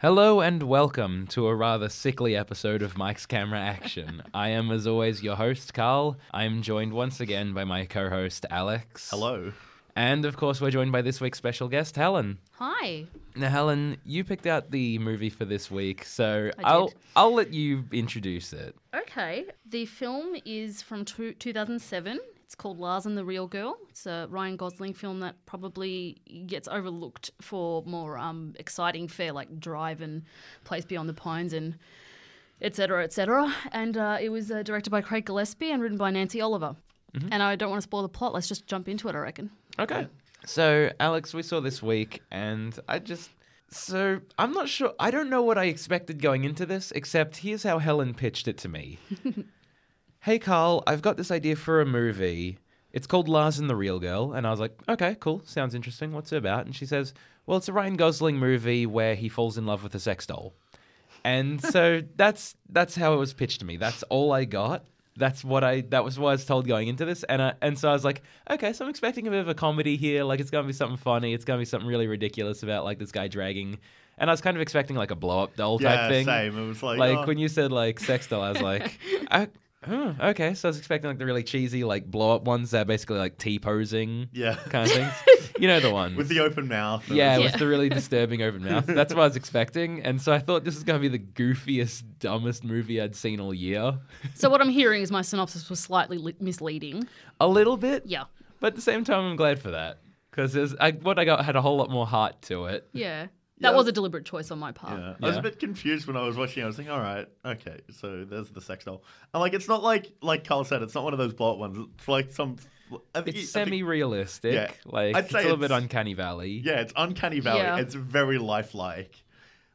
Hello and welcome to a rather sickly episode of Mike's Camera Action. I am, as always, your host, Carl. I'm joined once again by my co-host, Alex. Hello. And, of course, we're joined by this week's special guest, Helen. Hi. Now, Helen, you picked out the movie for this week, so I did. I'll let you introduce it. Okay. The film is from 2007. It's called Lars and the RealGirl. It's a Ryan Gosling film that probably gets overlooked for more exciting fare like Drive and Place Beyond the Pines and et cetera, et cetera. And it was directed by Craig Gillespie and written by Nancy Oliver. Mm-hmm. And I don't want to spoil the plot. Let's just jump into it, I reckon. Okay. So, Alex, we saw this week, and I'm not sure. I don't know what I expected going into this, except here's how Helen pitched it to me. Hey, Carl, I've got this idea for a movie. It's called Lars and the RealGirl. And I was like, okay, cool. Sounds interesting. What's it about? And she says, well, it's a Ryan Gosling movie where he falls in love with a sex doll. And so that's how it was pitched to me. That's all I got. That was what I was told going into this. And so I was like, okay, so I'm expecting a bit of a comedy here. Like, it's going to be something funny. It's going to be something really ridiculous about, like, this guy dragging. And I was kind of expecting, like, a blow-up doll type thing. Yeah, same. It was like... Like, when you said, like, sex doll, I was like... okay, so I was expecting like the really cheesy like blow up ones that are basically like T-posing kind of things. You know the ones. With the open mouth. Yeah, with the really disturbing open mouth. That's what I was expecting. And so I thought this was going to be the goofiest, dumbest movie I'd seen all year. So what I'm hearing is my synopsis was slightly misleading. A little bit? Yeah. But at the same time, I'm glad for that. Because what I got had a whole lot more heart to it. Yeah. That was a deliberate choice on my part. Yeah. I was a bit confused when I was watching. I was thinking, all right, okay, so there's the sex doll. And like, it's not like Carl said, it's not one of those blow-up ones. It's like some... It's semi-realistic. Yeah. Like, I'd it's say a little bit Uncanny Valley. Yeah, it's Uncanny Valley. Yeah. It's very lifelike.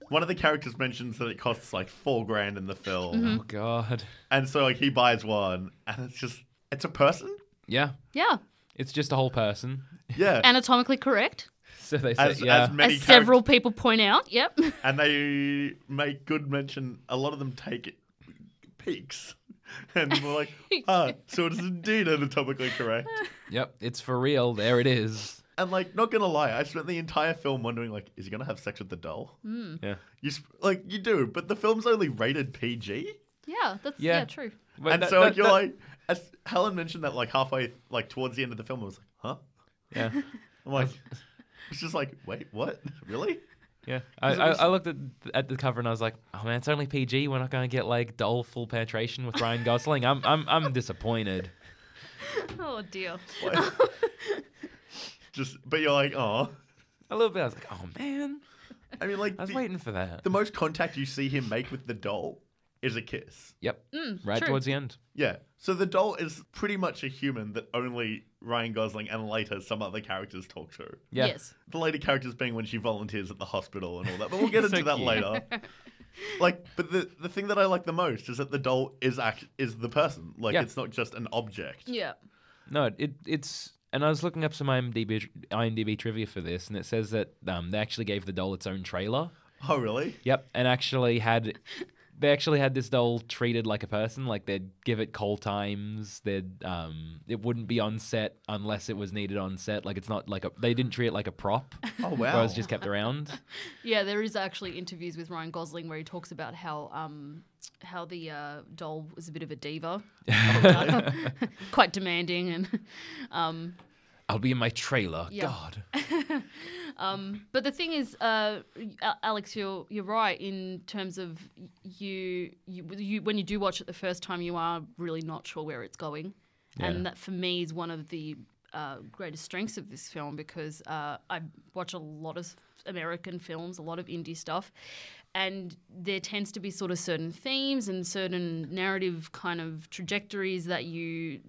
One of the characters mentions that it costs like $4,000 in the film. Mm-hmm. Oh, God. And so like he buys one, and it's a person? Yeah. Yeah. It's just a whole person. Yeah. Anatomically correct. So they say, As several people point out, yep. And they make good mention, a lot of them take peeks. And we're like, so it is indeed anatomically correct. Yep, it's for real. There it is. And like, not gonna lie, I spent the entire film wondering, like, is he gonna have sex with the doll? Mm. Yeah. You do, but the film's only rated PG. Yeah, that's true. But And so you're like, as Helen mentioned that like halfway, like towards the end of the film, I was like, huh? Yeah. I'm like... It's just like, wait, what? Really? Yeah. I looked at the cover and I was like, oh man, it's only PG. We're not going to get like doll full penetration with Ryan Gosling. I'm disappointed. Oh dear. But you're like, oh. A little bit. I was like, oh man. I mean, like, I was waiting for that. The most contact you see him make with the doll is a kiss. Yep. Right true. towards the end. Yeah. So the doll is pretty much a human that only Ryan Gosling and later some other characters talk to. Yeah. Yes. The later characters being when she volunteers at the hospital and all that. But we'll get into that cute. later. Like, but the thing that I like the most is that the doll is the person. Like, it's not just an object. Yeah. No, it's... And I was looking up some IMDb trivia for this, and it says that they actually gave the doll its own trailer. Oh, really? Yep. And they actually had this doll treated like a person. Like they'd give it call times. It wouldn't be on set unless it was needed on set. Like it's not like they didn't treat it like a prop. Oh, wow. Where it was just kept around. Yeah, there is actually interviews with Ryan Gosling where he talks about how the doll was a bit of a diva, quite demanding, and I'll be in my trailer. Yeah. God. but the thing is, Alex, you're right in terms of you when you do watch it the first time, you are really not sure where it's going, and that for me is one of the greatest strengths of this film because I watch a lot of American films, a lot of indie stuff, and there tends to be sort of certain themes and certain narrative kind of trajectories that you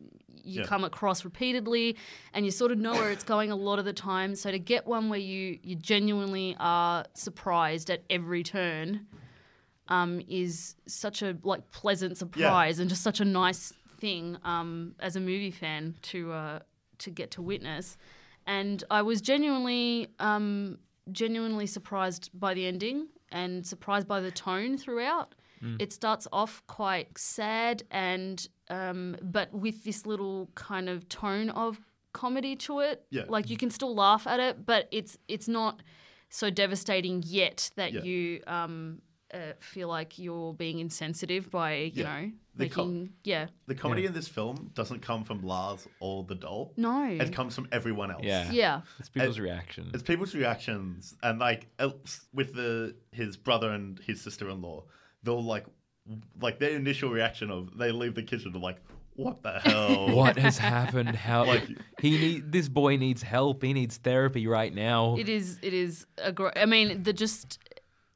come across repeatedly, and you sort of know where it's going a lot of the time. So to get one where you genuinely are surprised at every turn is such a pleasant surprise and just such a nice thing as a movie fan to get to witness. And I was genuinely surprised by the ending and surprised by the tone throughout. It starts off quite sad and but with this little kind of tone of comedy to it. Yeah. Like you can still laugh at it, but it's not so devastating, yet that Yeah. you feel like you're being insensitive by you know making The comedy in this film doesn't come from Lars or the doll. no It comes from everyone else. yeah It's people's reaction. It's people's reactions, and like with his brother and his sister-in-law, they'll like their initial reaction of they leave the kitchen and like, what the hell? What has happened? How this boy needs help. He needs therapy right now. it is I mean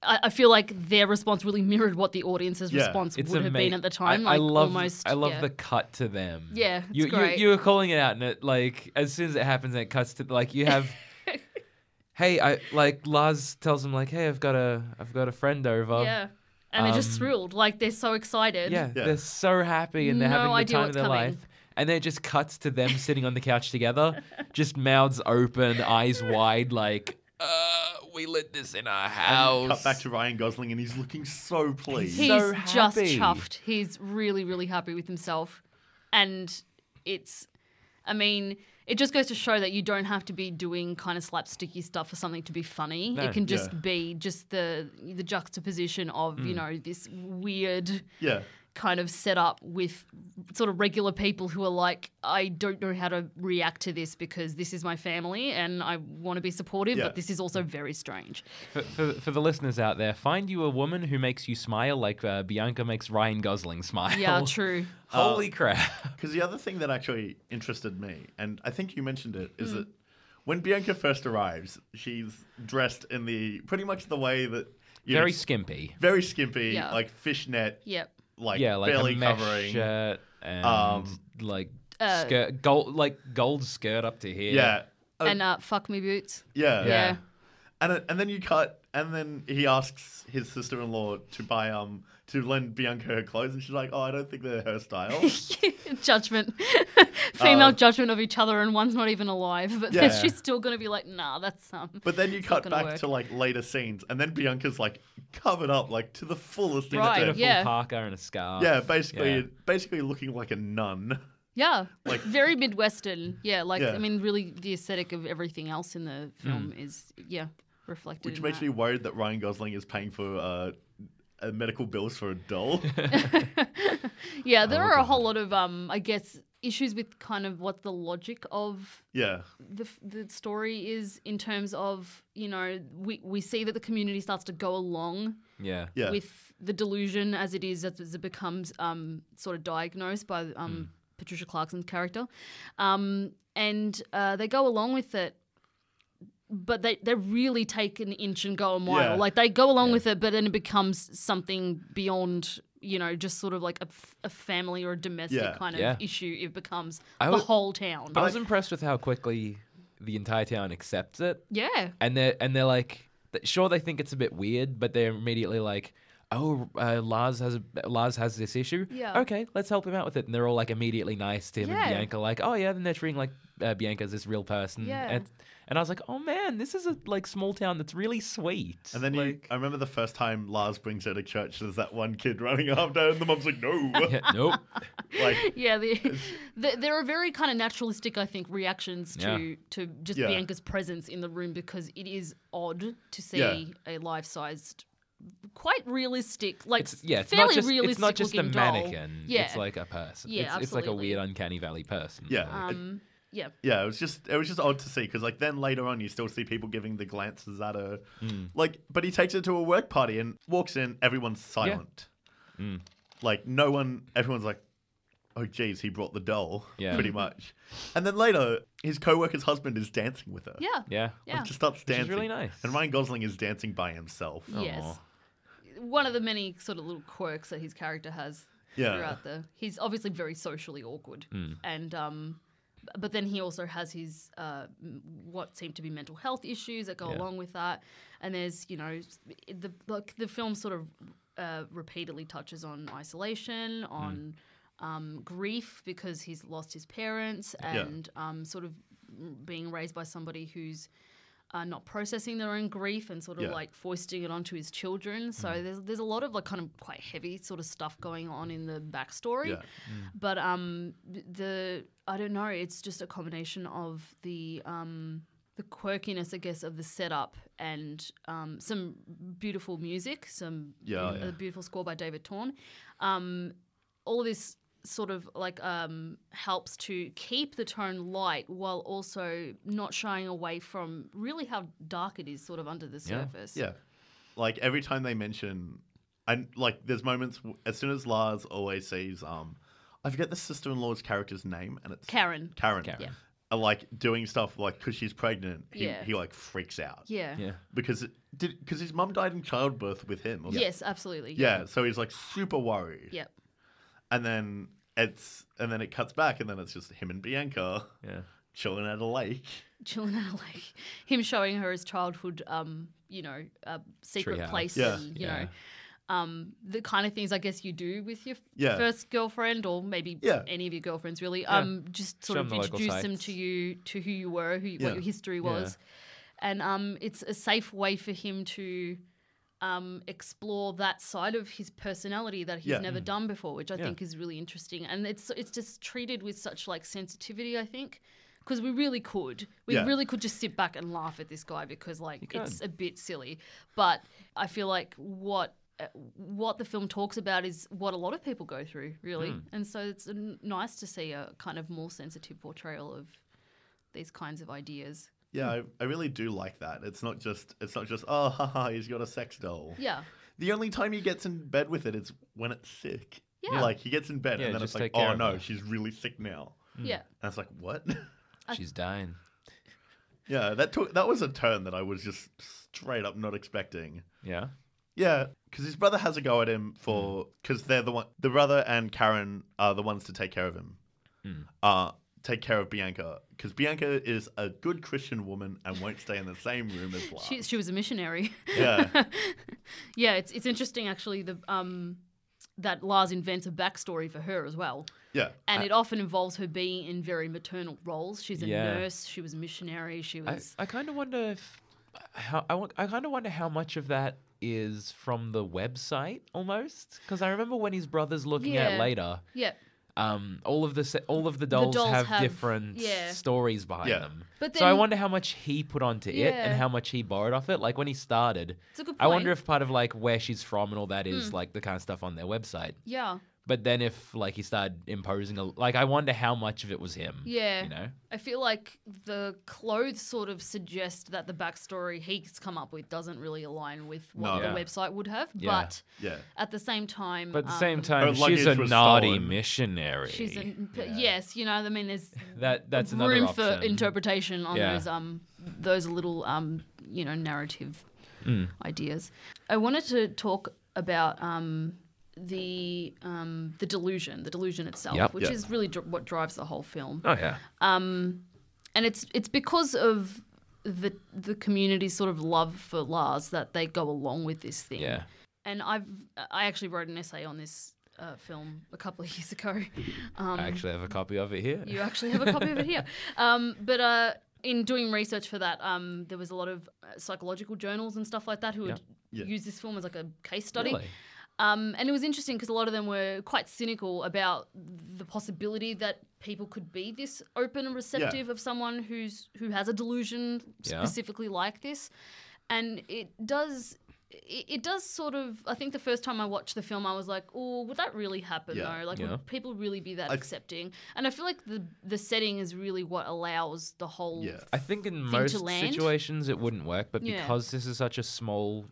I feel like their response really mirrored what the audience's response would have been at the time. I love almost, I love the cut to them. Yeah, it's great. You were calling it out, and it like as soon as it happens, and it cuts to like you have. Hey, Lars tells him like, hey, I've got a friend over. Yeah. And they're just thrilled. Like, they're so excited. Yeah, they're so happy and they're having the idea time of what's their coming. life. And then it just cuts to them sitting on the couch together, just mouths open, eyes wide, like, we lit this in our house. Cut back to Ryan Gosling, and he's looking so pleased. He's so just happy. chuffed. He's really, really happy with himself. And it just goes to show that you don't have to be doing kind of slapsticky stuff for something to be funny. No, it can just be just the juxtaposition of, you know, this weird kind of setup with sort of regular people who are like, I don't know how to react to this because this is my family and I want to be supportive, but this is also very strange. For the listeners out there, find you a woman who makes you smile like Bianca makes Ryan Gosling smile. Yeah, true. Holy crap. Because the other thing that actually interested me, and I think you mentioned it, is that when Bianca first arrives, she's dressed in pretty much the way that Very skimpy. very skimpy, Yeah. like fishnet, Yep. like Like barely a mesh covering. shirt and skirt, gold skirt up to here. Yeah, And fuck me boots. yeah, Yeah. And then you cut, and then he asks his sister-in-law to buy to lend Bianca her clothes, and she's like, "Oh, I don't think they're her style." Judgment. Female judgment of each other, and one's not even alive. But then she's still going to be like, nah, that's But then you cut gonna back work. to like later scenes, and then Bianca's like covered up like to the fullest Right, extent. Full yeah. parka and a scarf. Yeah, basically looking like a nun. Yeah, Like- very Midwestern. Yeah, like, Yeah. I mean, really the aesthetic of everything else in the film is, reflected Which in makes that. me worried that Ryan Gosling is paying for medical bills for a doll. Yeah, there are a whole lot of, I guess, issues with kind of what the logic of Yeah, the story is in terms of, you know, we see that the community starts to go along Yeah. yeah, with the delusion as it is, as it becomes sort of diagnosed by Patricia Clarkson's character. And they go along with it, but they really take an inch and go a mile. Yeah. Like, they go along with it, but then it becomes something beyond, you know, just sort of like a family or a domestic kind of issue. It becomes the whole town. I was impressed with how quickly the entire town accepts it. Yeah. And they're like, sure, they think it's a bit weird, but they're immediately like, oh, Lars has this issue. Yeah. Okay, let's help him out with it. And they're all like immediately nice to him and Bianca, like, oh yeah, then they're treating like Bianca as this real person. Yeah. And I was like, oh man, this is a like small town that's really sweet. and then I remember the first time Lars brings her to church. There's that one kid running after her, and the mom's like, "No." Nope. Like, Yeah, there are very kind of naturalistic, I think, reactions to just Bianca's presence in the room, because it is odd to see a life-sized, quite realistic, like It's fairly not realistic it's not just a looking doll. mannequin. Yeah. It's like a person. Yeah, it's like a absolutely. weird uncanny valley person. yeah, Yeah. yeah. It was just odd to see, because like then later on you still see people giving the glances at her, like. But he takes her to a work party and walks in. Everyone's silent. Like no one. Everyone's like, "Oh geez, he brought the doll." Yeah. Pretty much. And then later, his co-worker's husband is dancing with her. Yeah. Yeah. Yeah. Like, just starts Which is dancing. really nice. And Ryan Gosling is dancing by himself. Yes. Aw. One of the many sort of little quirks that his character has Yeah. throughout he's obviously very socially awkward. And but then he also has his what seem to be mental health issues that go along with that. And there's, you know, the film sort of repeatedly touches on isolation, on grief because he's lost his parents, and sort of being raised by somebody who's not processing their own grief and sort of like foisting it onto his children. So there's a lot of like kind of quite heavy sort of stuff going on in the backstory. Yeah. But I don't know, it's just a combination of the the quirkiness, I guess, of the setup and some beautiful music, a beautiful score by David Torn. All of this sort of like helps to keep the tone light while also not shying away from really how dark it is sort of under the surface. Yeah. Like every time they mention, and like there's moments as soon as Lars always sees, I forget the sister-in-law's character's name, and it's Karen. Yeah. Like doing stuff like because she's pregnant, he like freaks out. Yeah. Because his mum died in childbirth with him. Yes, absolutely. Yeah, so he's like super worried. Yep. And then it cuts back, and then it's just him and Bianca chilling at a lake. Him showing her his childhood, secret Treehouse. place, Yeah. and the kind of things I guess you do with your Yeah. first girlfriend, or maybe any of your girlfriends, really. Just sort Show of them the local introduce them sites. to you, to who you were, what your history was, and it's a safe way for him to explore that side of his personality that he's never done before, which I think is really interesting. And it's just treated with such like sensitivity, I think, because we really could just sit back and laugh at this guy because like it's a bit silly. But I feel like what the film talks about is what a lot of people go through, really. And so it's nice to see a kind of more sensitive portrayal of these kinds of ideas. Yeah, I really do like that. It's not just oh haha, he's got a sex doll. Yeah. The only time he gets in bed with it is when it's sick. Yeah. Like he gets in bed and then it's just like, take care oh of no, her. she's really sick now. Yeah. And it's like, what? She's dying. Yeah, that was a turn that I was just straight up not expecting. Yeah. Yeah, because his brother has a go at him because they're the brother and Karen are the ones to take care of him. Take care of Bianca because Bianca is a good Christian woman and won't stay in the same room as Lars. She was a missionary. Yeah. Yeah, it's interesting actually that Lars invents a backstory for her as well. Yeah. And it often involves her being in very maternal roles. She's a nurse, she was a missionary, she was I kind of wonder how much of that is from the website almost, because I remember when his brother's looking at later. Yeah. All of the dolls have different stories behind them. But so I then- wonder how much he put onto it and how much he borrowed off it. Like when he started, It's a good I wonder point. if part of like where she's from and all that is like the kind of stuff on their website. Yeah. But then if like he started imposing I wonder how much of it was him. Yeah. You know? I feel like the clothes sort of suggest that the backstory he's come up with doesn't really align with what the website would have. Yeah. But Yeah. at the same time... But at the same her time, luggage she's a was naughty stolen. missionary. she's yes, I mean, there's That's another room option. for interpretation on those little narrative ideas. I wanted to talk about the delusion itself, which is really what drives the whole film. Oh yeah. And it's because of the community's sort of love for Lars that they go along with this thing. Yeah. And I actually wrote an essay on this film a couple of years ago. I actually have a copy of it here. You actually have a copy of it here. But in doing research for that, there was a lot of psychological journals and stuff like that who would use this film as like a case study. Really? And it was interesting because a lot of them were quite cynical about the possibility that people could be this open and receptive of someone who has a delusion specifically like this. And it does sort of, I think the first time I watched the film, I was like, oh, would that really happen though? Like, would people really be that accepting? And I feel like the setting is really what allows the whole I think in thing most to land. situations it wouldn't work, but Yeah. because this is such a small,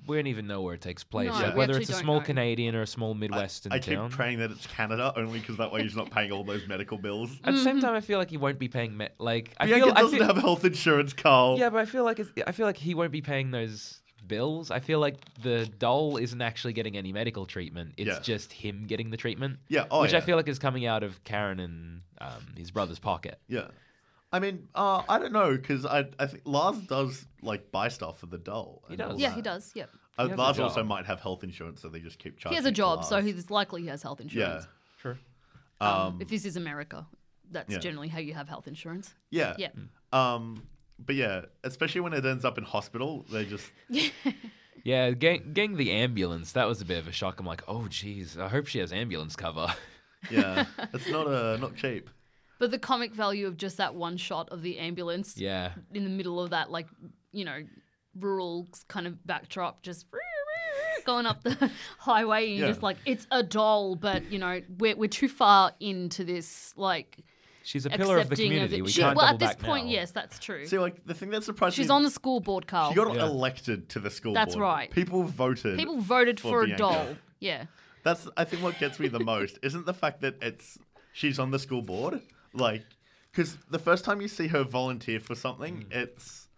we don't even know where it takes place. No, Like we whether actually it's a don't small know. Canadian or a small Midwestern I keep town. praying that it's Canada only because that way he's not paying all those medical bills. At the same time, I feel like he won't be paying. Bianca doesn't have health insurance, Carl. Yeah, but I feel like he won't be paying those bills. I feel like the doll isn't actually getting any medical treatment. It's just him getting the treatment. Yeah, which I feel like is coming out of Karen and his brother's pocket. Yeah. I mean, I don't know, because I think Lars does, like, buy stuff for the doll. He does. Yeah, he does. Yep. He has a Lars also job. might have health insurance, so they just keep charging He has a to job, so Lars. he's likely he has health insurance. Yeah. Sure. If this is America, that's generally how you have health insurance. Yeah. Yeah. But yeah, especially when it ends up in hospital, they just... Yeah, getting the ambulance, that was a bit of a shock. I'm like, oh, geez, I hope she has ambulance cover. Yeah. It's not cheap. But the comic value of just that one shot of the ambulance Yeah. in the middle of that, like, you know, rural kind of backdrop, just going up the highway, and you're just like, it's a doll, but, you know, we're too far into this, like... She's a pillar of the accepting community. it. We She- can't well, double at this back point, now. yes, that's true. See, like, the thing that surprised me... She's on the school board, Carl. She got elected to the school That's board. right. People voted. People voted for a Bianca. doll. Yeah. That's, I think, what gets me the most isn't the fact that she's on the school board. Like, because the first time you see her volunteer for something, it's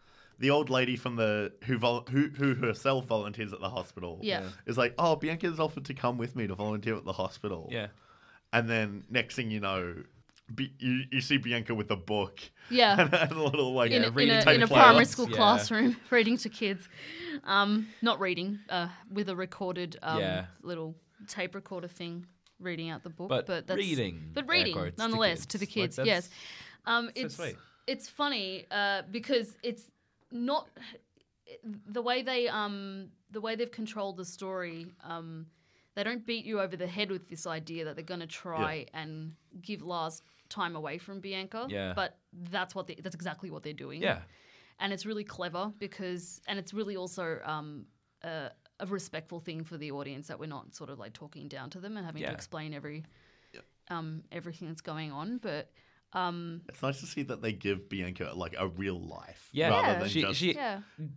the old lady from who herself volunteers at the hospital. Yeah. Is like, oh, Bianca's offered to come with me to volunteer at the hospital. Yeah. And then next thing you know, you see Bianca with a book. Yeah. And a little like In reading a tape primary class. school Yeah. classroom, reading to kids. Not reading, with a recorded little tape recorder thing, reading out the book. But that's, reading, But air reading, quotes, to nonetheless, kids. to the Like, kids, that's yes. so sweet. It's funny because it's not... The way they've controlled the story, they don't beat you over the head with this idea that they're going to try and give Lars time away from Bianca. Yeah. But that's exactly what they're doing. Yeah. And it's really clever and it's really also a respectful thing for the audience that we're not sort of like talking down to them and having to explain everything that's going on. But It's nice to see that they give Bianca like a real life. Yeah. Rather than She- just... she-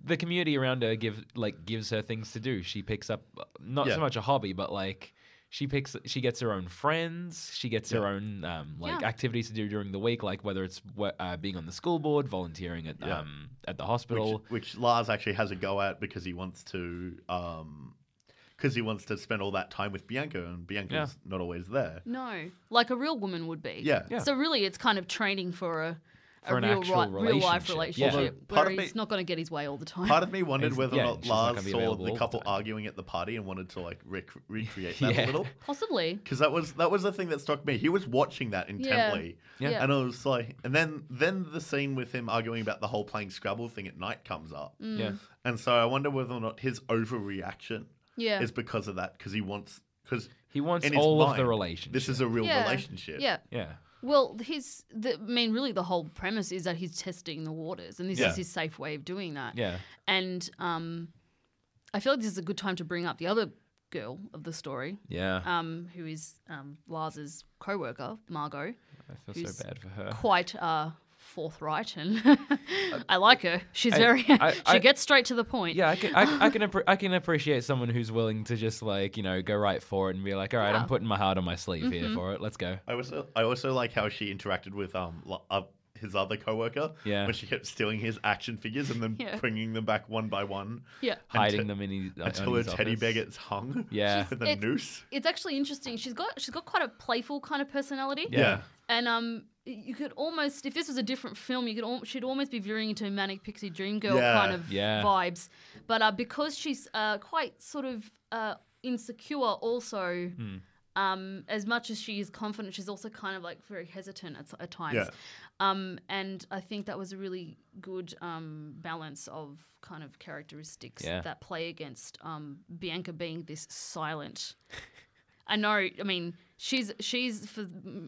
The community around her gives her things to do. She picks up not so much a hobby, but like she gets her own friends. She gets her own activities to do during the week, like whether it's being on the school board, volunteering at the hospital. Which Lars actually has a go at because he wants to spend all that time with Bianca, and Bianca's not always there. no, like a real woman would be. Yeah. Yeah. So really, it's kind of training for a For an real, actual real life relationship. relationship Yeah. Part where of me- he's not going to get his way all the time. Part of me wondered It's- whether yeah, or not she's not Lars gonna be saw available the all the couple time. arguing at the party and wanted to like recreate that Yeah. a little. Possibly. Because that was the thing that struck me. He was watching that intently, Yeah. and I was like, and then the scene with him arguing about the whole playing Scrabble thing at night comes up, Yeah. and so I wonder whether or not his overreaction Yeah. is because of that, because he wants He wants in his all of mind, the relationship. This is a real Yeah. relationship. Yeah. Yeah. Well, really the whole premise is that he's testing the waters, and this Yeah. is his safe way of doing that. Yeah. And I feel like this is a good time to bring up the other girl of the story, Yeah. who is Lars's co-worker, Margot, I feel who's so bad for her. quite forthright, and I like her. She's I- she gets straight to the point. Yeah, I can appreciate someone who's willing to just like, go right for it and be like, all right, Yeah. I'm putting my heart on my sleeve here for it. Let's go. I also like how she interacted with his other coworker. Yeah. When she kept stealing his action figures and then Yeah. bringing them back one by one. Yeah. Hiding them in his Until her teddy bear gets hung. Yeah. With a noose. It's actually interesting. She's got quite a playful kind of personality. Yeah. And you could almost, if this was a different film, she'd almost be veering into Manic Pixie Dream Girl Yeah. kind of Yeah. vibes. But because she's quite sort of insecure also, as much as she is confident, she's also kind of like very hesitant at times. Yeah. And I think that was a really good balance of kind of characteristics that play against Bianca being this silent. I know. I mean, she's for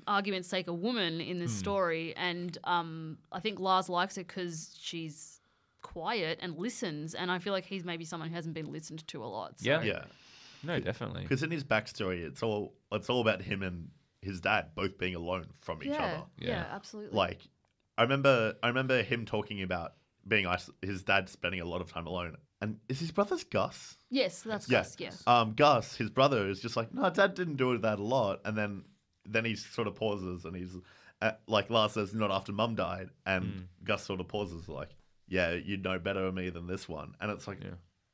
argument's sake a woman in this story, and I think Lars likes her because she's quiet and listens. And I feel like he's maybe someone who hasn't been listened to a lot. So. Yeah. Yeah. No, definitely. Because in his backstory, it's all about him and his dad both being alone from each other. Yeah, absolutely. Like, I remember him talking about his dad spending a lot of time alone. And is his brother's Gus? Yes, that's Yeah. Gus. Yeah. Gus, his brother, is just like, no, Dad didn't do that a lot. And then he sort of pauses and he's like, Lars says, not after Mum died. And Gus sort of pauses like, yeah, you'd know better than me than this one. And it's like,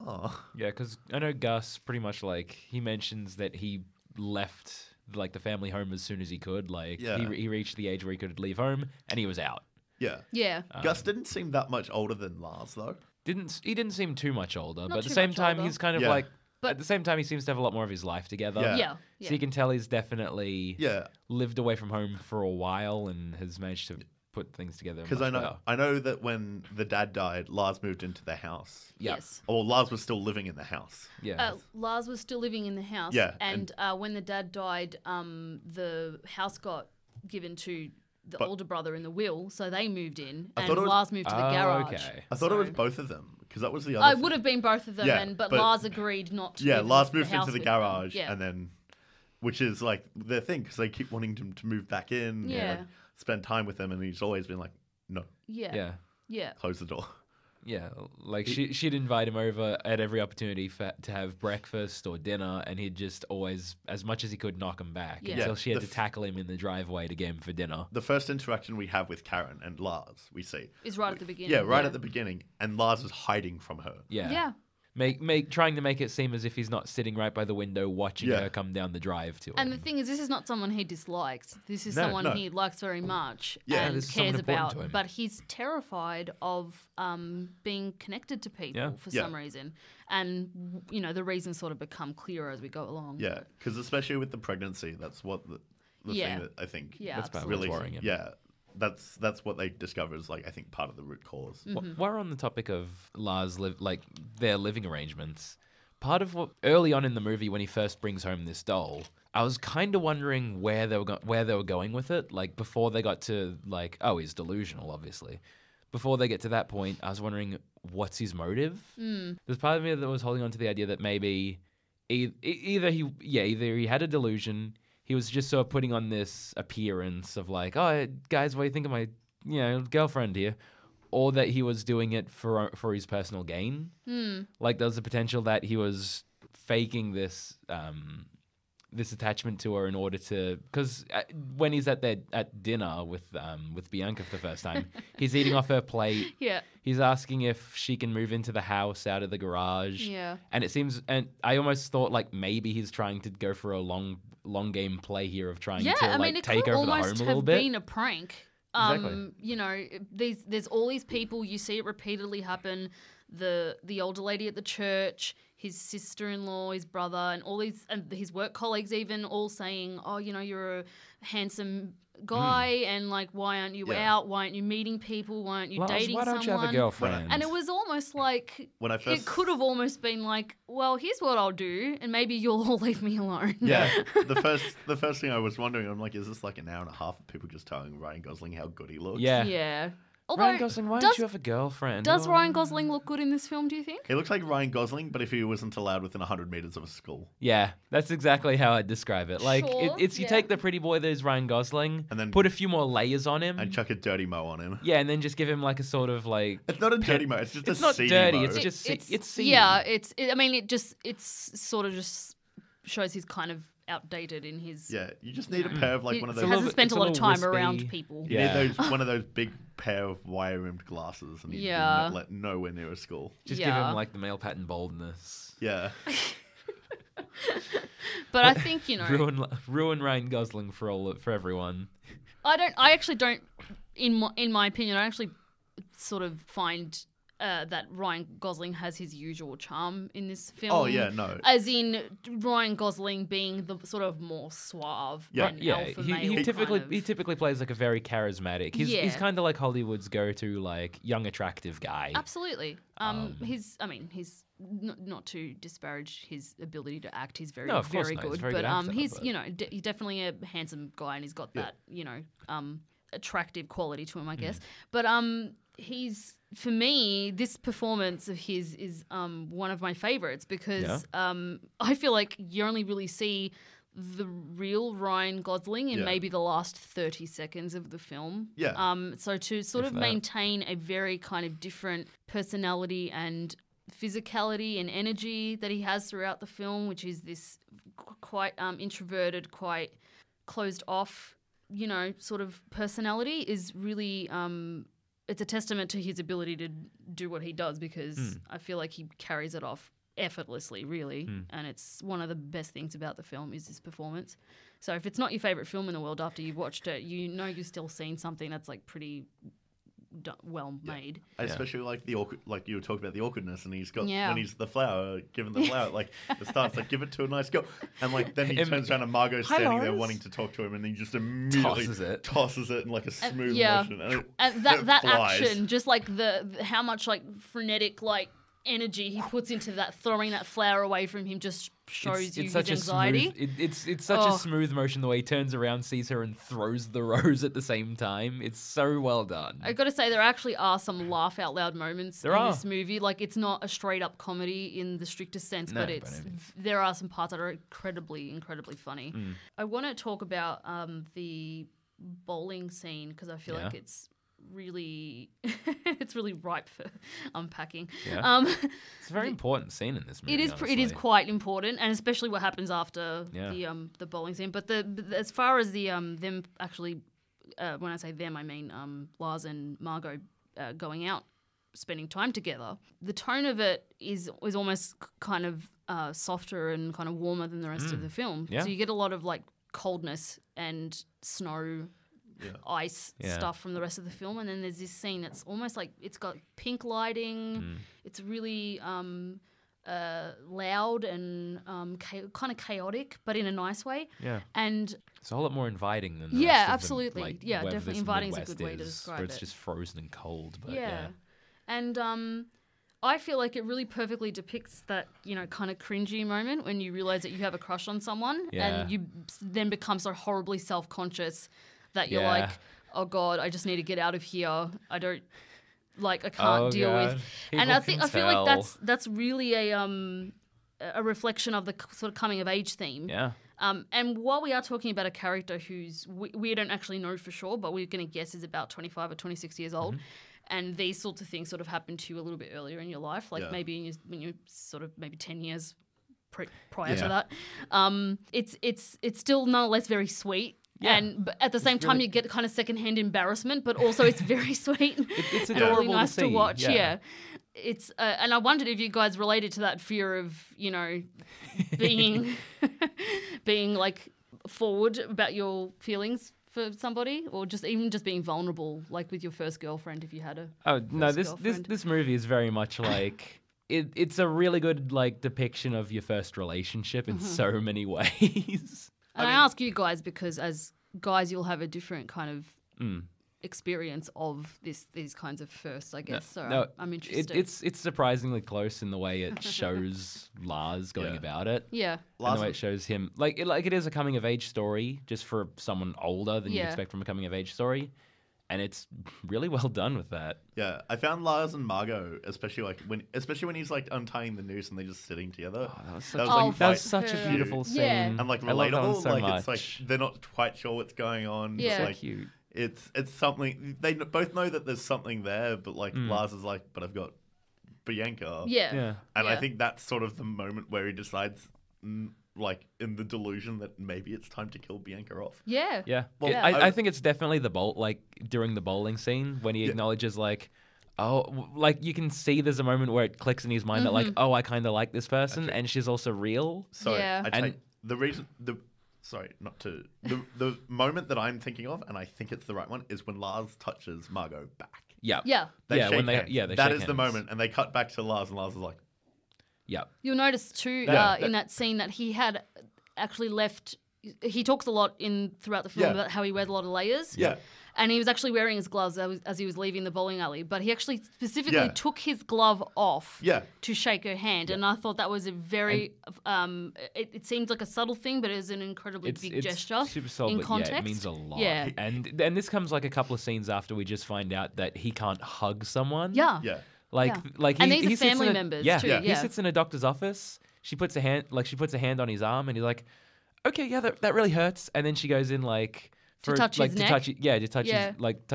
oh. Yeah, because I know Gus pretty much like he mentions that he left like the family home as soon as he could. Like he reached the age where he could leave home and he was out. Yeah. Yeah. Gus didn't seem that much older than Lars though. He didn't seem too much older, but at the too same much time older. he's kind of Yeah. like. But- At the same time, he seems to have a lot more of his life together. Yeah. Yeah. So you can tell he's definitely Yeah. lived away from home for a while and has managed to put things together. Because I know that when the dad died, Lars moved into the house. Yeah. Yes. Or Lars was still living in the house. Yeah. Lars was still living in the house. Yeah, And when the dad died, the house got given to the older brother in the will, so they moved in, I and thought it was- Lars moved to the garage. Okay. I thought it was So- both of them because that was the other. It would have been both of them, Yeah, but but- Lars agreed not to. Yeah, move Lars into moved the house into the with them. garage, Yeah. and then, which is like their thing because they keep wanting him to move back in, Yeah. and, like, spend time with them, and he's always been like, no, Yeah. Yeah. close the door. Yeah, like she'd invite him over at every opportunity to have breakfast or dinner, and he'd just always, as much as he could, knock him back Yeah. until Yeah, she had the to tackle him in the driveway to get him for dinner. The first interaction we have with Karen and Lars, we see. Is right at the beginning. Yeah, right at the beginning, and Lars is hiding from her. Yeah. Yeah. Trying to make it seem as if he's not sitting right by the window watching Yeah. her come down the drive to him. And the thing is, this is not someone he dislikes. This is No, someone no. he likes very much Yeah, and this is someone cares important about. to him. But he's terrified of being connected to people Yeah. for Yeah. some reason. And, the reasons sort of become clearer as we go along. Yeah, because especially with the pregnancy, that's what the Yeah. thing that I think Yeah, That's about really what's worrying him. yeah. That's what they discover is like I think part of the root cause. While we're on the topic of Lars, their living arrangements, part of what early on in the movie when he first brings home this doll, I was kind of wondering where they were going with it. Like before they got to he's delusional, obviously. Before they get to that point, I was wondering what's his motive. There's part of me that was holding on to the idea that maybe either he had a delusion. He was just sort of putting on this appearance of like, oh, guys, what do you think of my, girlfriend here? Or that he was doing it for his personal gain. Like there's the potential that he was faking this this attachment to her in order to, because when he's at dinner with Bianca for the first time, he's eating off her plate. Yeah. He's asking if she can move into the house out of the garage. Yeah. And it seems, and I almost thought like maybe he's trying to go for a long game play here of trying to it take could over the home almost a little have bit. been a prank. Exactly. There's all these people, you see it repeatedly happen. The older lady at the church, his sister-in-law, his brother, and all these, and his work colleagues even all saying, oh, you're a handsome guy, and like, why aren't you Yeah. out? Why aren't you meeting people? Why aren't you Lars, dating why don't someone? you have a girlfriend? And it was almost like When I first it could have almost been like, well, here's what I'll do, and maybe you'll all leave me alone. Yeah, the first thing I was wondering, I'm like, is this like an hour and a half of people just telling Ryan Gosling how good he looks? Yeah. Yeah. Although, Ryan Gosling, why don't does, you have a girlfriend? does Oh. Ryan Gosling look good in this film, do you think? He looks like Ryan Gosling, but if he wasn't allowed within 100 meters of a school. Yeah, that's exactly how I'd describe it. Like, Sure, it's you yeah. take the pretty boy that is Ryan Gosling, And then- put a few more layers on him, And chuck a dirty mo on him. yeah, and then just give him like a sort of like. It's not a dirty mo. It's just It's a not seedy dirty, mo. it's just it's seedy. Yeah, it's sort of just shows he's kind of outdated in his. Yeah, you just need a pair of like He one of a those. little hasn't bit- spent it's a a lot of little time wispy. around people. You Yeah. need one of those big pair of wire-rimmed glasses, and he's Yeah. not nowhere near a school. Just give Yeah. him like the male pattern baldness. Yeah, But I think Ruin Ryan Gosling for everyone. I actually don't. In my opinion, I actually sort of find that Ryan Gosling has his usual charm in this film. Oh, yeah, no. As in Ryan Gosling being the sort of more suave Yeah. and Yeah, alpha he male typically kind of. he typically plays like a very charismatic. He's Yeah. kind of like Hollywood's go-to like young attractive guy. Absolutely. He's not to disparage his ability to act. He's very, No, of course very not. good. He's a very but good actor, he's but- he's definitely a handsome guy, and he's got that attractive quality to him, I guess. But he's, for me, this performance of his is one of my favorites because I feel like you only really see the real Ryan Gosling in Yeah. maybe the last 30 seconds of the film. Yeah. So to sort If of that. maintain a very kind of different personality and physicality and energy that he has throughout the film, which is this quite introverted, quite closed off, sort of personality, is really it's a testament to his ability to do what he does, because I feel like he carries it off effortlessly, really. And it's one of the best things about the film is this performance. So if it's not your favorite film in the world after you've watched it, you've still seen something that's like pretty well made. I especially like the awkward, like you were talking about the awkwardness, and he's got Yeah. when he's the flower, giving the flower, like it starts like give it to a nice girl, and like then he turns around and Margot's Hi, standing there Lars. wanting to talk to him, and he just immediately Tosses it. in like a smooth yeah. motion, and And it that flies. action, just like the how much like frenetic like energy he puts into that, throwing that flower away from him, just shows you his such anxiety. It's such a smooth motion the way he turns around, sees her, and throws the rose at the same time. It's so well done. I got to say, there actually are some laugh out loud moments in this movie. Like, it's not a straight up comedy in the strictest sense, but there are some parts that are incredibly, incredibly funny. I want to talk about the bowling scene because I feel like it's really it's really ripe for unpacking. It's a very important scene in this movie. It is quite important, and especially what happens after the bowling scene. But as far as the them actually, when I say them, I mean Lars and Margot going out, spending time together. The tone of it is almost kind of softer and kind of warmer than the rest of the film. So you get a lot of like coldness and snow. Ice stuff from the rest of the film, and then there's this scene that's almost like it's got pink lighting. It's really loud and kind of chaotic, but in a nice way. And it's a whole lot more inviting than the rest of absolutely. Like, definitely inviting is a good way to describe it. Where it's just frozen and cold. But and I feel like it really perfectly depicts that, kind of cringy moment when you realize that you have a crush on someone and you then become so horribly self-conscious that you're like, oh God, I just need to get out of here. I can't deal with. And I feel like that's really a reflection of the sort of coming of age theme. And while we are talking about a character who's we don't actually know for sure, but we're going to guess is about 25 or 26 years old. And these sorts of things sort of happen to you a little bit earlier in your life, like maybe when you're sort of maybe 10 years prior to that. It's still nonetheless very sweet. But at the same time, you get kind of secondhand embarrassment, but also it's very sweet. It's and adorable really nice to to see. watch. It's and I wondered if you guys related to that fear of being being like forward about your feelings for somebody, or just being vulnerable, like with your first girlfriend if you had a. Oh no, this movie is very much like. It's a really good like depiction of your first relationship in so many ways. And I ask you guys because as guys, you'll have a different kind of experience of these kinds of firsts, I guess. I'm interested. It's surprisingly close in the way it shows Lars going about it. Yeah. And the way it shows him, like it is a coming of age story, just for someone older than you expect from a coming of age story. And it's really well done with that. Yeah, I found Lars and Margot, especially when he's like untying the noose and they're just sitting together. Oh, that was such a beautiful scene. And like relatable. So like much. It's like they're not quite sure what's going on. Yeah, it's like, cute. It's something they both know that there's something there, but like Lars is like, but I've got Bianca. Yeah. And I think that's sort of the moment where he decides. Like in the delusion that maybe it's time to kill Bianca off. Yeah. Well, I think it's definitely during the bowling scene when he acknowledges like, oh, like you can see there's a moment where it clicks in his mind that like, oh, I kind of like this person and she's also real. So the moment that I'm thinking of, and I think it's the right one, is when Lars touches Margot back. Yeah. They shake when hands. That is the moment, and they cut back to Lars, and Lars is like. Yeah. You'll notice too in that scene that he had actually left. He talks a lot throughout the film about how he wears a lot of layers. Yeah. And he was actually wearing his gloves as he was leaving the bowling alley, but he actually specifically took his glove off to shake her hand, and I thought that was a very. It seemed like a subtle thing, but it was an incredibly big gesture. Super subtle, in context. But it means a lot. Yeah. And this comes like a couple of scenes after we just find out that he can't hug someone. Yeah. Like and these are family members too. Yeah. He sits in a doctor's office. She puts a hand on his arm, and he's like, "Okay, yeah, that really hurts." And then she goes in like to touch his neck. Touch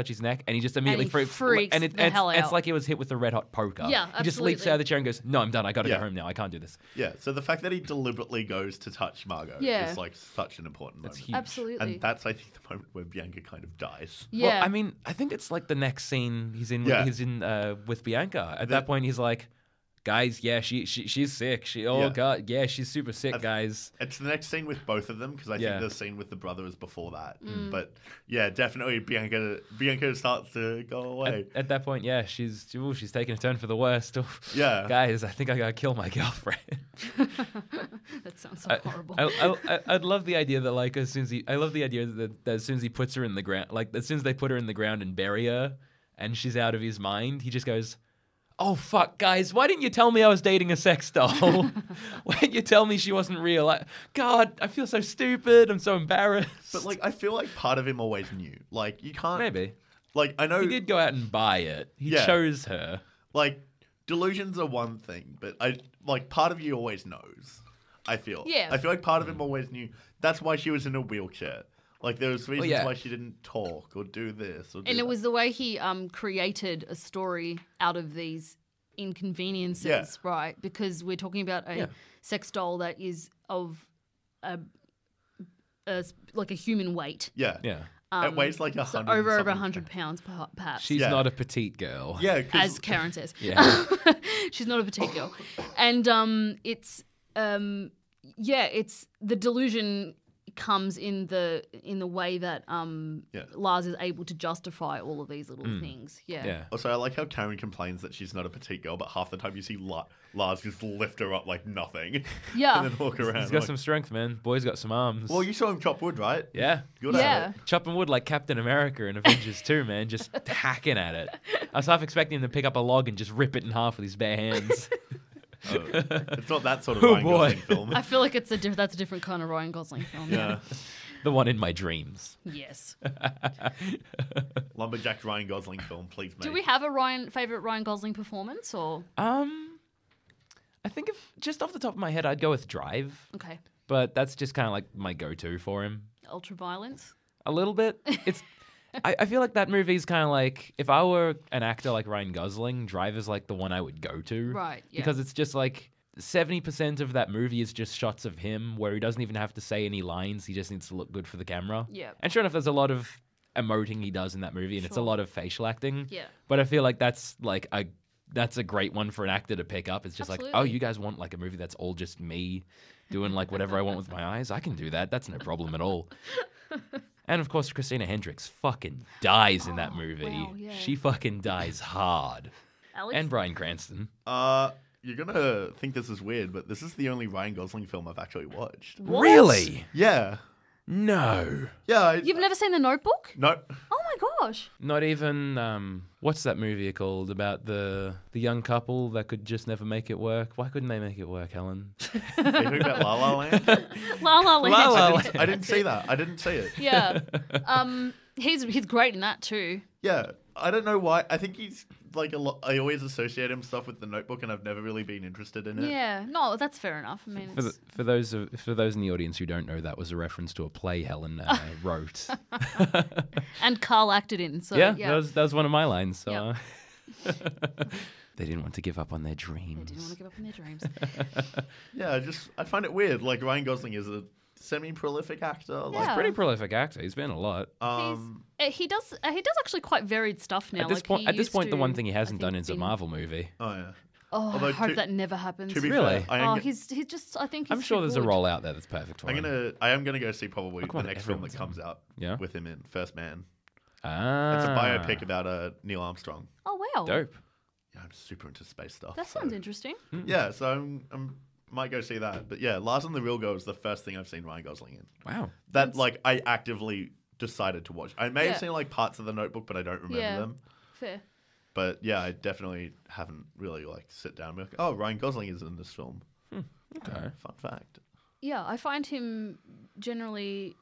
his neck, and he just immediately freaks the hell out. It's like he was hit with a red hot poker. Yeah, he just leaps out of the chair and goes, "No, I'm done. I got to go home now. I can't do this." Yeah. So the fact that he deliberately goes to touch Margot is like such an important moment. Huge. Absolutely. And that's I think the moment where Bianca kind of dies. Yeah. Well, I mean, I think it's like the next scene he's in. He's in with Bianca. At that point, he's like. Guys, she's sick. God, she's super sick, guys. It's the next scene with both of them because I think the scene with the brother is before that. But yeah, definitely Bianca starts to go away. At that point, she's taking a turn for the worst. Yeah, guys, I think I gotta kill my girlfriend. That sounds so horrible. I'd love the idea that like as soon as he puts her in the ground, like as soon as they put her in the ground and bury her, and she's out of his mind, he just goes. oh, fuck, guys, why didn't you tell me I was dating a sex doll? Why didn't you tell me she wasn't real? God, I feel so stupid. I'm so embarrassed. But, like, I feel like part of him always knew. Like, you can't... Maybe. Like, I know... He did go out and buy it. He Yeah. chose her. Like, delusions are one thing, but part of you always knows, I feel. Yeah. I feel like part of him always knew. That's why she was in a wheelchair. Like, there was reasons yeah. why she didn't talk or do this or do And that. it was the way he created a story out of these inconveniences, Yeah. right? Because we're talking about a sex doll that is of like a human weight. Yeah. Yeah. It weighs like So 100 over something 100 pounds, perhaps. She's Yeah. not a petite girl. Yeah, 'cause- as Karen says. Yeah. She's not a petite girl. And it's the delusion comes in the way that Lars is able to justify all of these little things. Yeah. Yeah. Also, I like how Karen complains that she's not a petite girl, but half the time you see Lars just lift her up like nothing. Yeah. And then walk around. He's got like, some strength, man. Boy's got some arms. well, you saw him chop wood, right? Yeah. Good Yeah. at it. Chopping wood like Captain America in Avengers 2, man. Just hacking at it. I was half expecting him to pick up a log and just rip it in half with his bare hands. Oh, it's not that sort of Oh, Ryan boy. Gosling film. I feel like that's a different kind of Ryan Gosling film. Yeah. The one in my dreams. Yes. Lumberjack Ryan Gosling film, please, mate. Do we have a favorite Ryan Gosling performance or? I think if just off the top of my head, I'd go with Drive. Okay. But that's just kind of like my go-to for him. Ultraviolence. A little bit. It's. I feel like that movie is kind of like if I were an actor like Ryan Gosling, Drive is like the one I would go to. Right. Yeah. Because it's just like 70% of that movie is just shots of him where he doesn't even have to say any lines. He just needs to look good for the camera. Yeah. And sure enough, there's a lot of emoting he does in that movie, and it's a Sure. lot of facial acting. Yeah. But I feel like that's a great one for an actor to pick up. It's just like, oh, Absolutely. you guys want like a movie that's all just me doing like whatever I want with my eyes? I can do that. That's no problem at all. And of course, Christina Hendricks fucking dies in that movie. wow, yeah. She fucking dies hard. Alex? And Bryan Cranston. You're gonna think this is weird, but this is the only Ryan Gosling film I've actually watched. What? Really? Yeah. No. Yeah. You've never seen The Notebook? No. Oh my gosh. Not even what's that movie called about the young couple that could just never make it work? Why couldn't they make it work, Helen? Are you talking about La La Land? La La Land. La La I Land. didn't see that. I didn't see it. Yeah. He's great in that too. Yeah. I don't know why. I think he's like a lot. I always associate him stuff with The Notebook, and I've never really been interested in it. Yeah. No, that's fair enough. I mean, For those in the audience who don't know, that was a reference to a play Helen wrote. and Carl acted in. So yeah, yeah. that was one of my lines. So, Yep. they didn't want to give up on their They dreams. didn't want to give up on their dreams. Yeah. I find it weird. Like Ryan Gosling is a semi-prolific actor. Like, Yeah. Pretty prolific actor. He's been in a lot. He does actually quite varied stuff now. At this like point, he the used one to, thing he I hasn't done think, is a been- Marvel movie. Oh yeah. Oh, Although I hope to- that never happens. To be Really? fair, I am, He's just. I think he's I'm sure too there's a good. role out there that's perfect for him. I am gonna go see probably come the on, next film that everyone's comes out Yeah? with him in First Man. Ah, It's a biopic about Neil Armstrong. Oh wow. Dope. Yeah, I'm super into space stuff. That so- sounds interesting. Yeah, so I'm might go see that. But yeah, Lars and the Real Girl is the first thing I've seen Ryan Gosling in. Wow. That like I actively decided to watch. I may have Yeah. seen like parts of The Notebook, but I don't remember Yeah. them. Fair. But yeah, I definitely haven't really like sit down and be like, oh, Ryan Gosling is in this film. Okay. Fun fact. Yeah, I find him generally.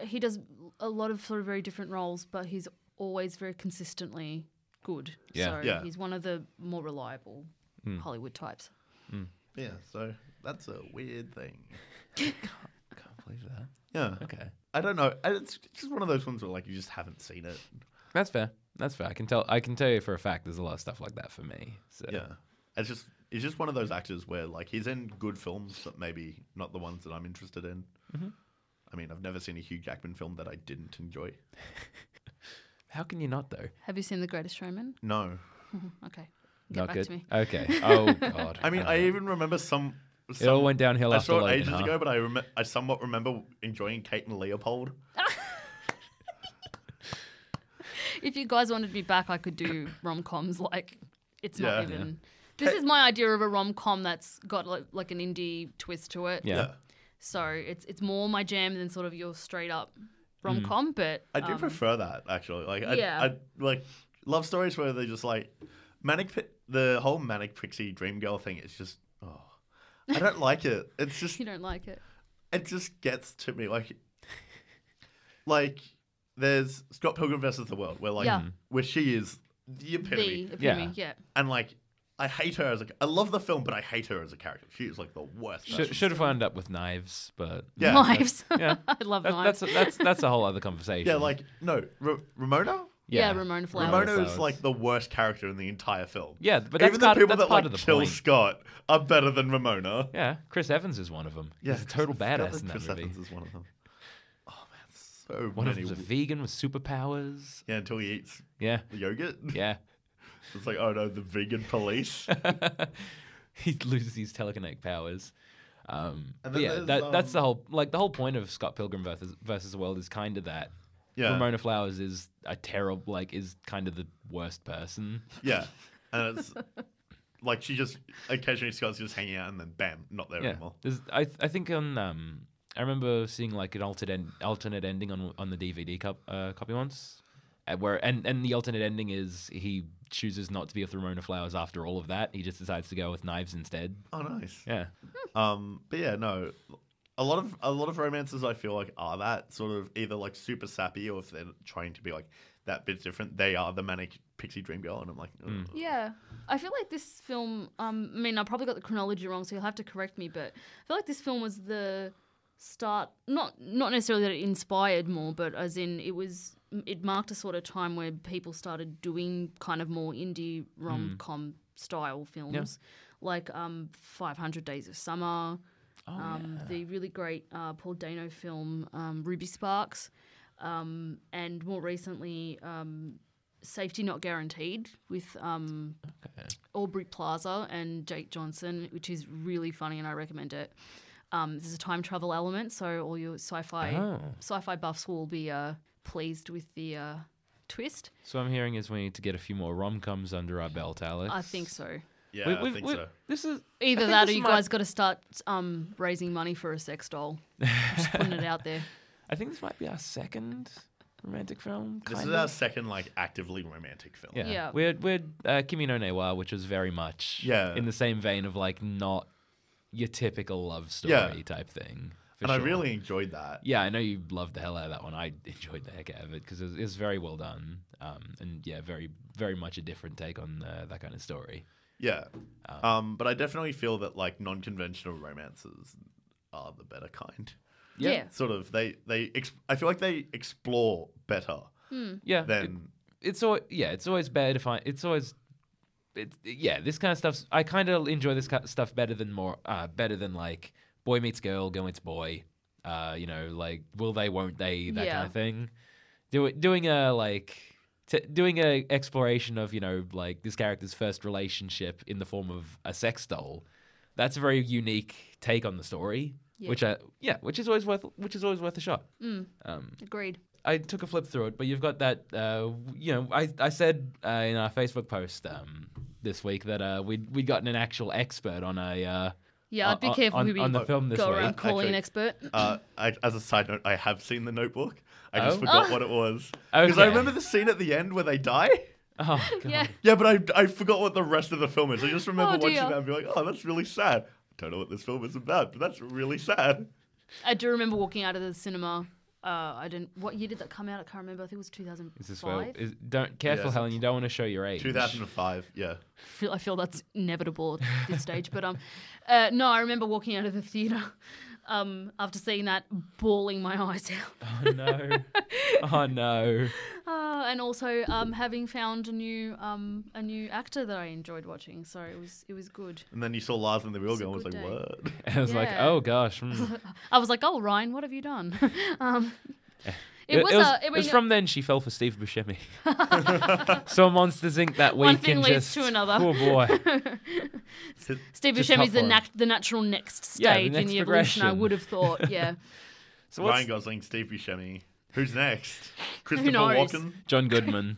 He does a lot of sort of very different roles, but he's always very consistently good. Yeah. So Yeah. he's one of the more reliable Hollywood types. Yeah, so that's a weird thing. Can't believe that. Yeah. Okay. I don't know. It's just one of those ones where like you just haven't seen it. That's fair. That's fair. I can tell you for a fact there's a lot of stuff like that for me. So. Yeah. It's just one of those actors where like he's in good films, but maybe not the ones that I'm interested in. Mm-hmm. I mean, I've never seen a Hugh Jackman film that I didn't enjoy. How can you not though? Have you seen The Greatest Showman? No. Okay. Get Not back good. to me. Okay. Oh god. I mean, I even remember some. It all went downhill I after saw it Logan, ages huh? ago, but I somewhat remember enjoying Kate and Leopold. If you guys wanted me back, I could do rom-coms. Like, it's not Yeah. even... This is my idea of a rom-com that's got like an indie twist to it. Yeah. So it's more my jam than sort of your straight-up rom-com, but... I do prefer that actually. Like, Yeah. I like love stories where they just like the whole manic pixie dream girl thing is just I don't like it. It's just You don't like it. it just gets to me like there's Scott Pilgrim versus the World where she is the epitome. The epitome, yeah. And like I hate her I love the film, but I hate her as a character. She is like the worst. Should have wound up with knives, but Yeah. Knives. yeah, I love knives. that's a whole other conversation. Yeah, like no, Ramona. Yeah, Ramona Flowers. Ramona is like the worst character in the entire film. Yeah, but that's even the part, people that's that part like of the kill point. Scott are better than Ramona. Yeah, Chris Evans is one of them. Yeah, He's a total badass in that Chris movie. Evans is one of them. Oh man, so One of many. them's a vegan with superpowers. Yeah, until he eats Yeah, yogurt. yeah. It's like, oh no, the vegan police. He loses his telekinetic powers. And But then yeah, there's, that's the whole point of Scott Pilgrim versus the World is kind of that. Yeah, Ramona Flowers is a terrible, is kind of the worst person. yeah, and it's like she just occasionally Scott's just hanging out and then bam, not there Yeah, anymore. I think on I remember seeing like an alternate ending on the DVD copy once, where and the alternate ending is he chooses not to be with Ramona Flowers after all of that. He just decides to go with knives instead. Oh, nice. Yeah, But yeah, no. A lot of romances I feel like are that sort of either like super sappy or if they're trying to be like that bit different, they are the manic pixie dream girl, and I'm like, ugh. Yeah. I feel like this film, I mean, I probably got the chronology wrong, so you'll have to correct me, but I feel like this film was the start, not necessarily that it inspired more, but as in it marked a sort of time where people started doing kind of more indie rom-com style films, like 500 Days of Summer, the really great Paul Dano film Ruby Sparks, and more recently Safety Not Guaranteed with Aubrey Plaza and Jake Johnson, which is really funny and I recommend it. There's a time travel element, so all your sci-fi buffs will be pleased with the twist. So I'm hearing is we need to get a few more rom-coms under our belt, Alex. I think so. Yeah, I think so. This is Either that or you guys got to start raising money for a sex doll. Just putting it out there. I think this might be our second romantic film. This is our second like actively romantic film. Yeah. Yeah. We're Kimi no Newa, which was very much in the same vein of like not your typical love story type thing. And I really enjoyed that. Yeah, I know you loved the hell out of that one. I enjoyed the heck out of it because it was very well done. And yeah, very, very much a different take on that kind of story. Yeah. But I definitely feel that like non-conventional romances are the better kind. Yeah. Sort of I feel like they explore better. Yeah. Than it's always better to find this kind of stuff. I kind of enjoy this kind of stuff better than like boy meets girl, girl meets boy. Like will they, won't they, that kind of thing. Doing a exploration of like this character's first relationship in the form of a sex doll. That's a very unique take on the story, which is always worth a shot. Agreed. I took a flip through it, but you've got that. I said in our Facebook post this week that we'd gotten an actual expert on a. I'd be careful who we on the film this go week. around calling an expert. As a side note, I have seen The Notebook. I just forgot what it was. Okay. Because I remember the scene at the end where they die. Oh, God. Yeah. Yeah, but I forgot what the rest of the film is. I just remember watching dear. that and be like, oh, that's really sad. I don't know what this film is about, but that's really sad. I do remember walking out of the cinema. What year did that come out? I can't remember. I think it was 2005. Is this careful, Yes. Helen. You don't want to show your age. 2005, yeah. I feel that's inevitable at this stage. But no, I remember walking out of the theater after seeing that, bawling my eyes out. Oh no! Oh no! And also having found a new actor that I enjoyed watching, so it was good. And then you saw Lars and the Real It's a Girl and was good like, day. what? I was like, Yeah. oh gosh. I was like, oh Ryan, what have you done? It was from then she fell for Steve Buscemi. Saw Monsters Inc. that week One thing and leads just to another. Oh boy. Steve Just Buscemi's tough for the natural next Yeah, the stage in next the evolution. I progression. would have thought, yeah. So what's Ryan Gosling, Steve Buscemi. Who's next? Christopher knows? Walken? John Goodman?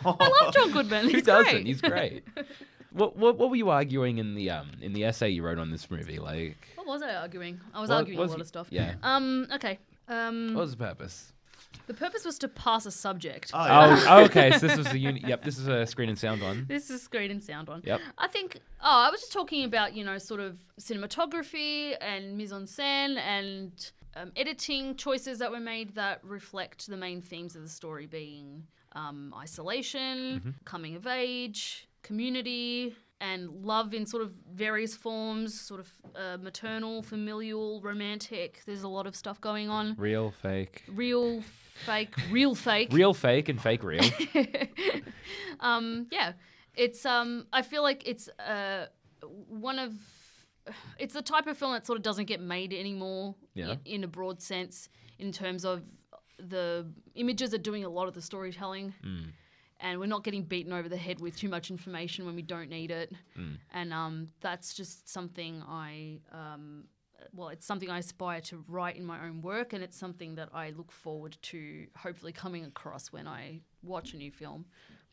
I love John Goodman. Who He's doesn't? great. He's great. What were you arguing in the essay you wrote on this movie? Like, What was I arguing? I was What arguing a was lot you- of stuff. yeah. Okay. what was the purpose? The purpose was to pass a subject. Oh, yeah. Okay. So this was the Yep, this is a screen and sound one. This is screen and sound one. Yep. I think. Oh, I was just talking about sort of cinematography and mise en scène and editing choices that were made that reflect the main themes of the story being isolation, coming of age, community, and love in sort of various forms, sort of maternal, familial, romantic. There's a lot of stuff going on. Real, fake. Real, fake, real fake. Real fake and fake real. Yeah. It's I feel like it's it's the type of film that sort of doesn't get made anymore in a broad sense, in terms of the images are doing a lot of the storytelling. And we're not getting beaten over the head with too much information when we don't need it. And that's just something it's something I aspire to write in my own work, and it's something that I look forward to hopefully coming across when I watch a new film.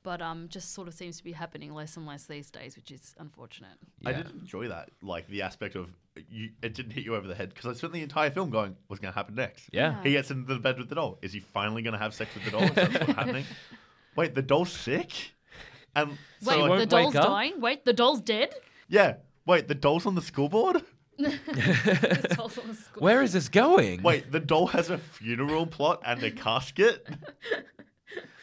But just sort of seems to be happening less and less these days, which is unfortunate. Yeah. I did enjoy that, like the aspect of it didn't hit you over the head, because I spent the entire film going, what's going to happen next? Yeah. He gets into the bed with the doll. Is he finally going to have sex with the doll? Is that what's happening? Wait, the doll's sick? And wait, so the doll's dying? Wait, the doll's dead? Yeah. Wait, the doll's on the school board? The doll's on the school Where is this going? Wait, the doll has a funeral plot and a casket?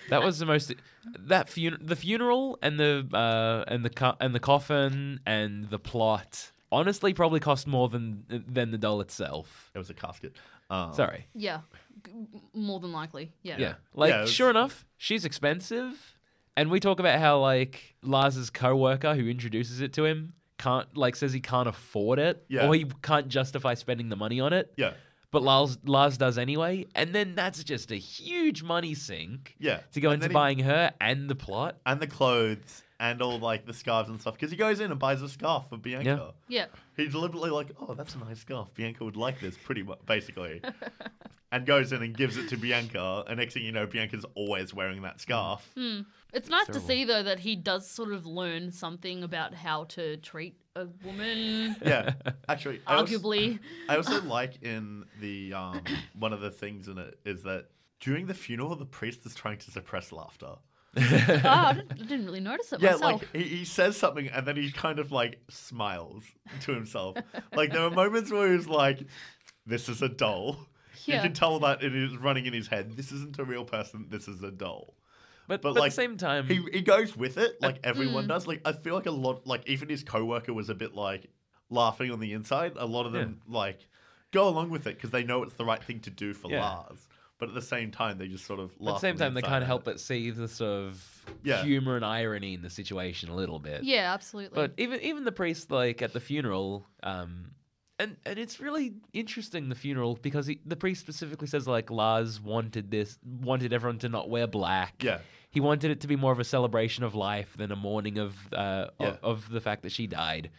That was the most. The funeral and the coffin and the plot honestly probably cost more than the doll itself. It was a casket. Sorry. Yeah, more than likely. Yeah. Yeah. Like, sure enough, she's expensive, and we talk about how like Lars's coworker who introduces it to him says he can't afford it, or he can't justify spending the money on it. Yeah. But Lars does anyway, and then that's just a huge money sink. Yeah. To go into buying her and the plot and the clothes and all like the scarves and stuff, because he goes in and buys a scarf for Bianca. Yeah. He's deliberately like, oh, that's a nice scarf. Bianca would like this, pretty much, basically. And goes in and gives it to Bianca, and next thing you know, Bianca's always wearing that scarf. It's nice to see, though, that he does sort of learn something about how to treat a woman. Yeah, actually, arguably. I also like in the one of the things in it is that during the funeral, the priest is trying to suppress laughter. I didn't really notice it myself. Like he says something and then he kind of like smiles to himself. Like there are moments where he's like, "This is a doll." Yeah. You can tell that it is running in his head. This isn't a real person. This is a doll. But like, at the same time, he goes with it like everyone does. Like I feel like a lot, like even his coworker was a bit like laughing on the inside. A lot of them like go along with it because they know it's the right thing to do for Lars. But at the same time, they just sort of laugh. At the same time, they can't help but see the sort of humor and irony in the situation a little bit. Yeah, absolutely. But even the priest, like at the funeral, and it's really interesting, the funeral, because the priest specifically says like Lars wanted everyone to not wear black. Yeah. He wanted it to be more of a celebration of life than a mourning of the fact that she died.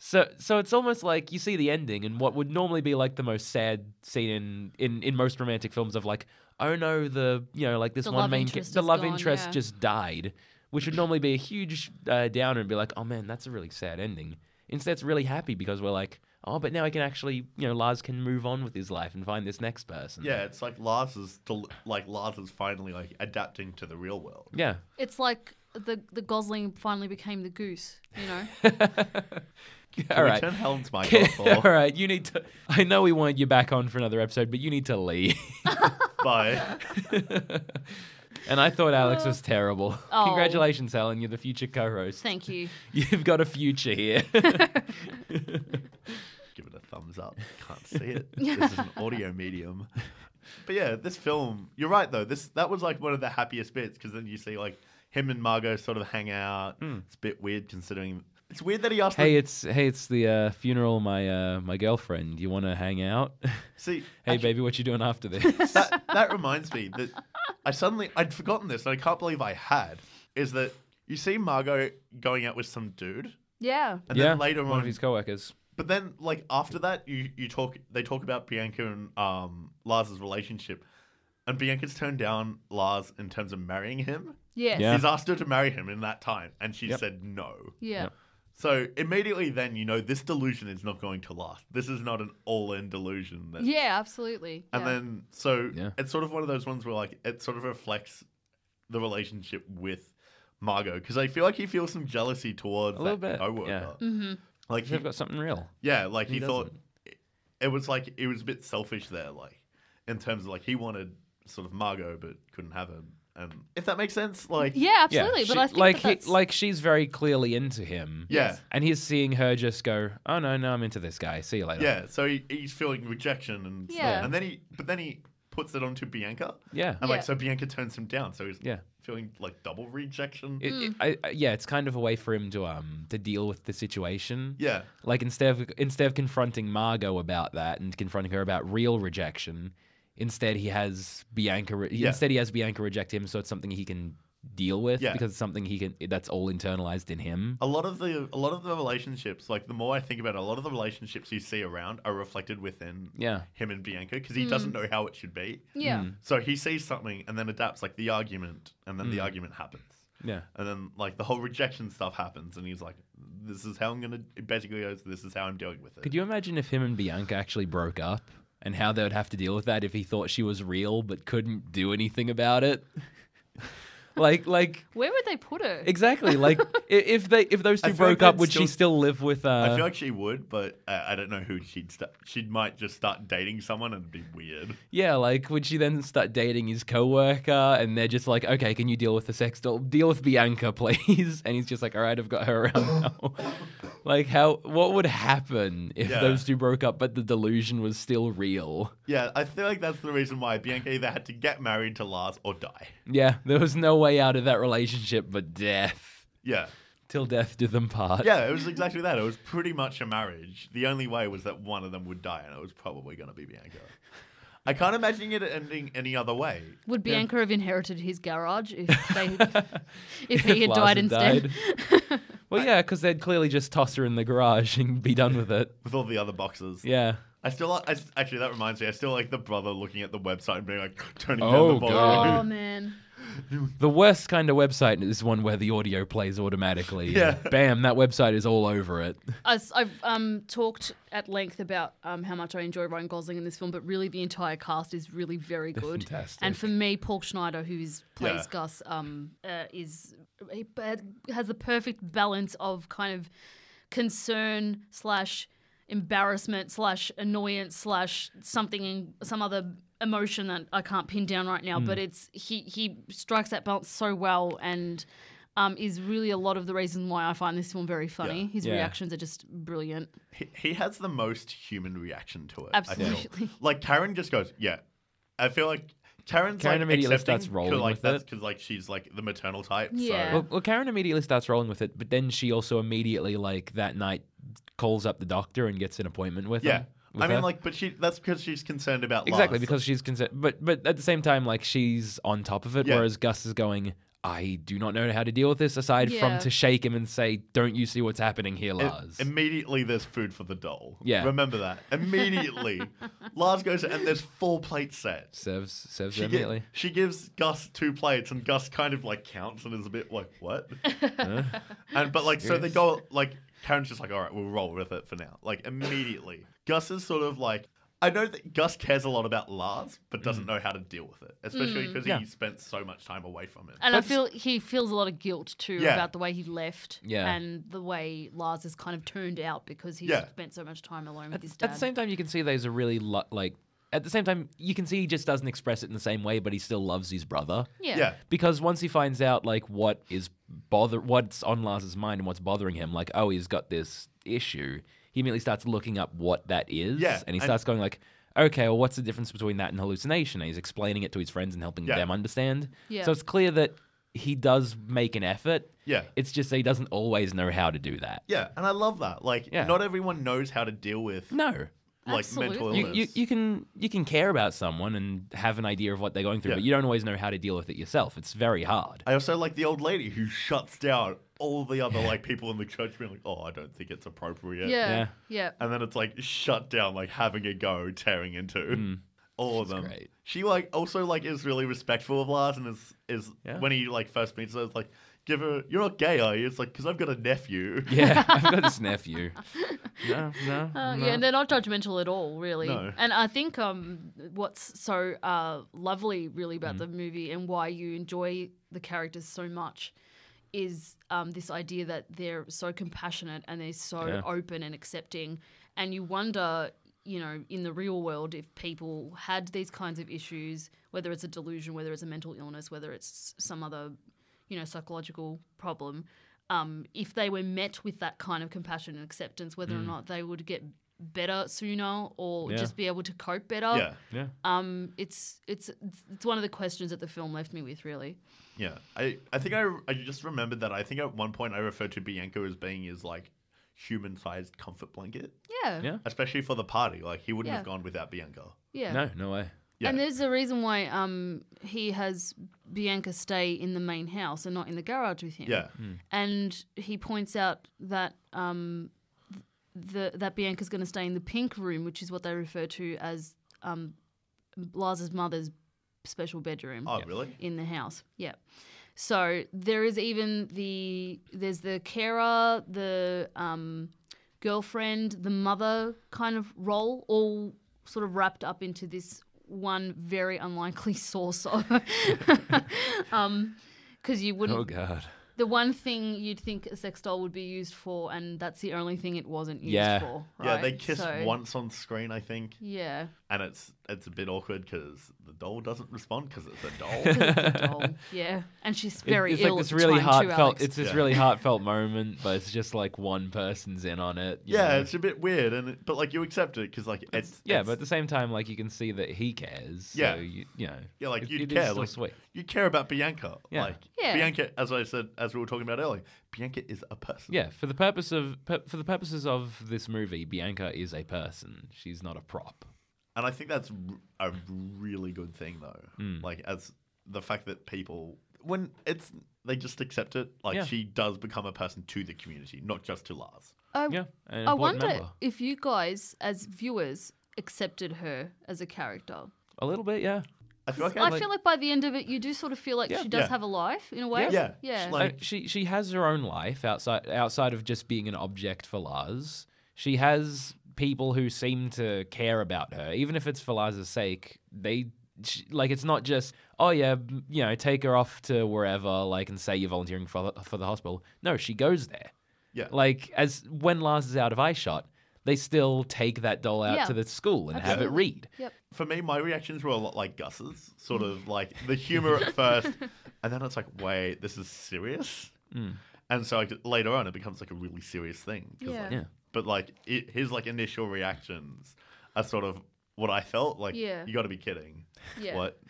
So it's almost like you see the ending, and what would normally be like the most sad scene in most romantic films of like, oh no, the love interest just died, which would normally be a huge downer and be like, oh man, that's a really sad ending. Instead, it's really happy because we're like, oh, but now I can actually, Lars can move on with his life and find this next person. Yeah, it's like Lars is finally like adapting to the real world. Yeah, it's like the Gosling finally became the goose, Can we turn Helen's mic off? Or... All right, you need to. I know we want you back on for another episode, but you need to leave. Bye. And I thought Alex was terrible. Oh. Congratulations, Helen. You're the future co-host. Thank you. You've got a future here. Give it a thumbs up. Can't see it. This is an audio medium. But yeah, this film, you're right though. That was like one of the happiest bits, because then you see like him and Margot sort of hang out. It's a bit weird considering. It's weird that he asked. It's the funeral of my girlfriend. You want to hang out? See, hey actually, baby, what you doing after this? That reminds me that I'd forgotten this, and I can't believe I had. Is that you see Margot going out with some dude? Yeah. And then later one of his coworkers. But then, like after that, they talk about Bianca and Lars's relationship, and Bianca's turned down Lars in terms of marrying him. Yes. Yeah. He's asked her to marry him in that time, and she said no. Yeah. Yep. So immediately then, this delusion is not going to last. This is not an all-in delusion. Yeah, absolutely. And yeah. then, so it's sort of one of those ones where like it sort of reflects the relationship with Margot, because I feel like he feels some jealousy towards a little that bit. coworker. Yeah. Mm-hmm. Like They've got something real. Yeah, like he doesn't. thought it was a bit selfish there, like in terms of like he wanted sort of Margot but couldn't have her. And if that makes sense, like Yeah, absolutely. But I think that's... she's very clearly into him. Yeah. And he's seeing her just go, oh no, I'm into this guy. See you later. Yeah, so he's feeling rejection and Yeah. and then he puts it onto Bianca. Yeah. And like so Bianca turns him down, so he's Yeah. feeling like double rejection. It's kind of a way for him to deal with the situation. Yeah. Like instead of confronting Margot about that and confronting her about real rejection, instead he has Bianca reject him, so it's something he can deal with because it's something that's all internalized in him. A lot of the relationships, like the more I think about it, a lot of the relationships you see around are reflected within him and Bianca, because he doesn't know how it should be. Yeah. So he sees something and then adapts, like the argument, and then the argument happens. Yeah. And then like the whole rejection stuff happens, and he's like, this is how I'm gonna basically goes, this is how I'm dealing with it. Could you imagine if him and Bianca actually broke up and how they would have to deal with that if he thought she was real but couldn't do anything about it? Like where would they put her? Exactly. Like if those two broke up, would she still live with? I feel like she would, but I don't know who she'd start. She might just start dating someone and it'd be weird. Yeah, like would she then start dating his coworker and they're just like, okay, can you deal with the sex doll? Deal with Bianca, please. And he's just like, all right, I've got her around now. Like what would happen if those two broke up but the delusion was still real? Yeah, I feel like that's the reason why Bianca either had to get married to Lars or die. Yeah, there was no way out of that relationship but death. Yeah. Till death do them part. Yeah, it was exactly that. It was pretty much a marriage. The only way was that one of them would die, and it was probably going to be Bianca. I can't imagine it ending any other way. Would Bianca have inherited his garage if he had died instead? Well, yeah, because they'd clearly just toss her in the garage and be done with it. With all the other boxes. Yeah. Actually, that reminds me, I still like the brother looking at the website and being like, turning down the volume. Oh, man. The worst kind of website is one where the audio plays automatically. Yeah. Bam, that website is all over it. I've talked at length about how much I enjoy Ryan Gosling in this film, but really the entire cast is really very good. Fantastic. And for me, Paul Schneider, who plays Gus, has the perfect balance of kind of concern / embarrassment / annoyance / some other emotion that I can't pin down right now, but he strikes that balance so well, and is really a lot of the reason why I find this film very funny. His reactions are just brilliant. He has the most human reaction to it. Absolutely. Like Karen just goes, yeah. I feel like Karen like immediately accepting, starts rolling like, with that's it. because like she's like the maternal type. Yeah. So. Well, Karen immediately starts rolling with it, but then she also immediately, like, that night calls up the doctor and gets an appointment with him. I mean, like, but that's because she's concerned about Lars. Exactly, because she's concerned. But at the same time, like, she's on top of it, whereas Gus is going, I do not know how to deal with this, aside from to shake him and say, don't you see what's happening here, Lars? Immediately there's food for the doll. Yeah. Remember that. Immediately. Lars goes and there's 4 plates set. Serves immediately. She gives Gus 2 plates and Gus kind of like counts and is a bit like, what? But like, so they go like, Karen's just like, all right, we'll roll with it for now. Like immediately. Gus is sort of like, I know that Gus cares a lot about Lars, but doesn't know how to deal with it, especially because he spent so much time away from him. And I feel he feels a lot of guilt too about the way he left and the way Lars has kind of turned out because he's spent so much time alone with his dad. At the same time, you can see those are really at the same time, you can see he just doesn't express it in the same way, but he still loves his brother. Yeah. Because once he finds out like what's on Lars's mind and what's bothering him, like, oh, he's got this issue, he immediately starts looking up what that is. Yeah. And he starts going like, okay, well, what's the difference between that and hallucination? And he's explaining it to his friends and helping them understand. Yeah. So it's clear that he does make an effort. Yeah. It's just that he doesn't always know how to do that. Yeah, and I love that. Like, not everyone knows how to deal with like mental illness. You can care about someone and have an idea of what they're going through, but you don't always know how to deal with it yourself. It's very hard. I also like the old lady who shuts down all the other like people in the church being like, oh, I don't think it's appropriate. Yeah. And then it's like shut down, like having a go, tearing into all of them. Great. She like also like is really respectful of Lars and is when he like first meets her, it's like, give her, you're not gay, are you? It's like, because I've got a nephew. Yeah, I've got this nephew. No. Yeah, and they're not judgmental at all, really. No. And I think what's so lovely, really, about the movie and why you enjoy the characters so much is this idea that they're so compassionate and they're so open and accepting. And you wonder, you know, in the real world, if people had these kinds of issues, whether it's a delusion, whether it's a mental illness, whether it's some other, you know, psychological problem, if they were met with that kind of compassion and acceptance, whether or not they would get better sooner or just be able to cope better. It's one of the questions that the film left me with, really. Yeah. I think I just remembered that I think at one point I referred to Bianca as being his, like, human-sized comfort blanket. Yeah. Especially for the party. Like, he wouldn't have gone without Bianca. Yeah. No way. Yeah. And there's a reason why he has Bianca stay in the main house and not in the garage with him. Yeah. And he points out that that Bianca's going to stay in the pink room, which is what they refer to as Lars's mother's special bedroom. Oh, really? In the house. Yeah. So there is even there's the carer, the girlfriend, the mother kind of role, all sort of wrapped up into this one very unlikely source of because you wouldn't. Oh God. The one thing you'd think a sex doll would be used for, and that's the only thing it wasn't used for. Right? Yeah, they kiss once on screen, I think. Yeah. And it's a bit awkward because the doll doesn't respond because it's a doll. 'Cause it's a doll. Yeah, and she's very it's ill. like this at the really time heartfelt. Too, Alex. It's this really heartfelt moment, but it's just like one person's in on it. you Yeah, know? it's a bit weird, but like you accept it because like it's but at the same time, like you can see that he cares. Yeah. So you know. yeah, like you it is care, still like sweet. you care about Bianca. Yeah. Like Yeah. Bianca, as I said, as we were talking about earlier, Bianca is a person. Yeah, for the purposes of this movie, Bianca is a person. She's not a prop. And I think that's a really good thing, though. Like, as the fact that people, when they just accept it, like, she does become a person to the community, not just to Lars. An I important wonder member. if you guys, as viewers, accepted her as a character. A little bit, yeah. I feel like I feel like by the end of it, you do sort of feel like she does have a life in a way. Yeah. Yeah. Like, She has her own life outside of just being an object for Lars. She has people who seem to care about her, even if it's for Lars's sake. It's not just take her off to wherever, like, and say you're volunteering for the hospital. No, she goes there. Yeah. Like, as when Lars is out of eyeshot, they still take that doll out to the school and have it read. Yep. for me, my reactions were a lot like Gus's, sort of like the humor at first, and then it's like, wait, this is serious? And so like, later on, it becomes like a really serious thing. Yeah. But like his like initial reactions are sort of what I felt like. Yeah. You got to be kidding. Yeah. What?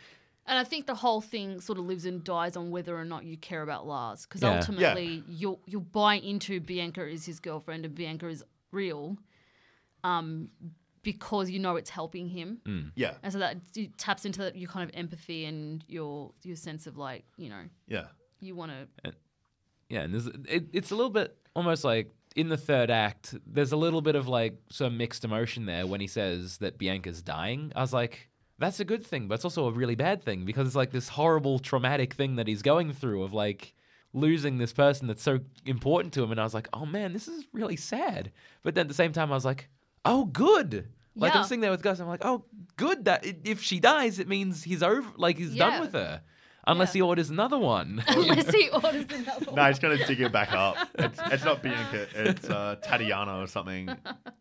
And I think the whole thing sort of lives and dies on whether or not you care about Lars, because Yeah. ultimately you'll buy into Bianca is his girlfriend and Bianca is real, because you know it's helping him. Yeah. And so that it taps into that your kind of empathy and your sense of like, you know, Yeah. you want to. Yeah, and it's a little bit almost like in the third act, there's a little bit of like some mixed emotion there when he says that Bianca's dying. I was like, that's a good thing, but it's also a really bad thing because it's like this horrible traumatic thing that he's going through of like losing this person that's so important to him. And I was like, oh man, this is really sad. But then at the same time, I was like, oh, good. Like I was sitting there with Gus, I'm like, oh, good that if she dies, it means he's over, like he's done with her. Unless he orders another one. Unless he orders another one. No, he's going to dig it back up. It's not Bianca. It's Tatiana or something.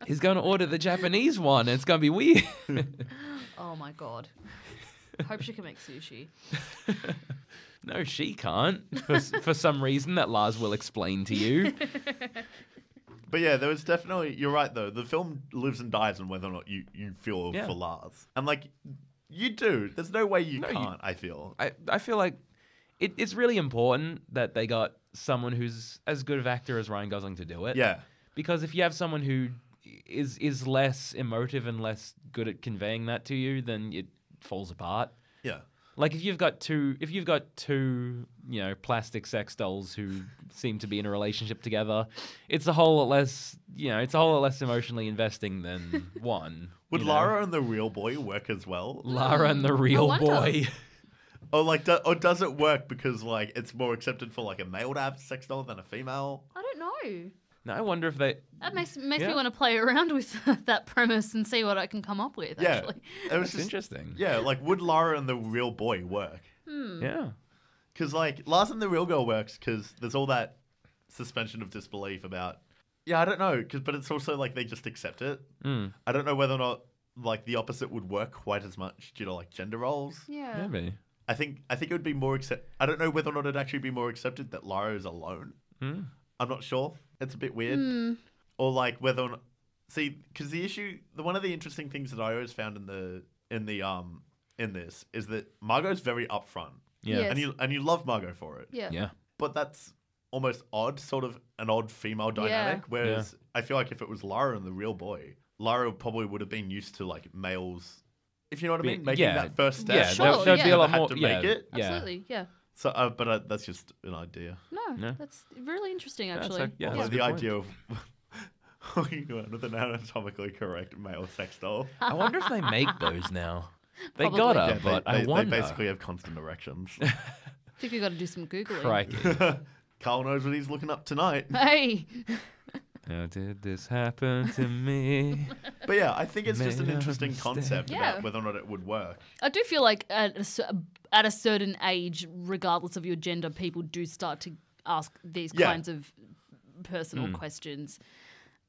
He's going to order the Japanese one. And it's going to be weird. Oh my God. Hope she can make sushi. No, she can't. For some reason that Lars will explain to you. But yeah, there was definitely, you're right though, the film lives and dies on whether or not you feel for Lars. And like, you do. There's no way you can't, I feel. I feel like it's really important that they got someone who's as good of actor as Ryan Gosling to do it. Yeah. Because if you have someone who is less emotive and less good at conveying that to you, then it falls apart. Yeah. Like if you've got two, you know, plastic sex dolls who seem to be in a relationship together, it's a whole lot less, you know, it's a whole lot less emotionally investing than one. Would you know? Lara and the real boy work as well? Lara and the real wonder. boy. Or like, or does it work because like it's more accepted for like a male to have a sex doll than a female? I don't know. No, I wonder if they. That makes me want to play around with that premise and see what I can come up with. Yeah, Actually, it was That's interesting. Yeah, like would Lara and the real boy work? Yeah. Because like Lars and the real girl works because there's all that suspension of disbelief about. Yeah, I don't know, but it's also like they just accept it. I don't know whether or not like the opposite would work quite as much due to like gender roles. yeah. Maybe. I think it would be more I don't know whether or not it'd actually be more accepted that Lara is alone. I'm not sure. It's a bit weird. Or like whether or not, see, because one of the interesting things that I always found in this is that Margot's very upfront. Yeah. Yes. And you love Margot for it. Yeah. Yeah. But that's almost odd, sort of an odd female dynamic. Whereas I feel like if it was Lara and the real boy, Lara probably would have been used to like males, if you know what I mean, making that first step. Yeah, Sure, there'd be a lot Had more. to Yeah, make it. yeah. Absolutely. Yeah. So, but that's just an idea. No, that's really interesting. Actually. Yeah, Although that's a the good idea of hooking around with an anatomically correct male sex doll. I wonder if they make those now. They Probably. gotta, Yeah, but they I wonder. They basically have constant erections. I think we got to do some googling. Crikey. Carl knows what he's looking up tonight. Hey. How did this happen to me? But yeah, I think it's just an Made a interesting mistake. concept Yeah. about whether or not it would work. I do feel like at a certain age, regardless of your gender, people do start to ask these kinds of personal questions.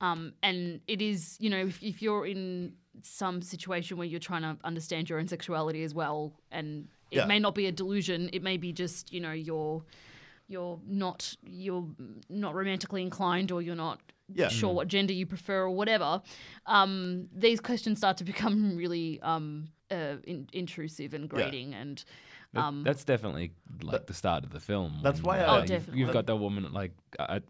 And it is, if you're in some situation where you're trying to understand your own sexuality as well, and it may not be a delusion, it may be just, you're not romantically inclined, or you're not sure what gender you prefer or whatever. These questions start to become really intrusive and grating, and That's definitely like the start of the film. That's when, why definitely. you've got the woman like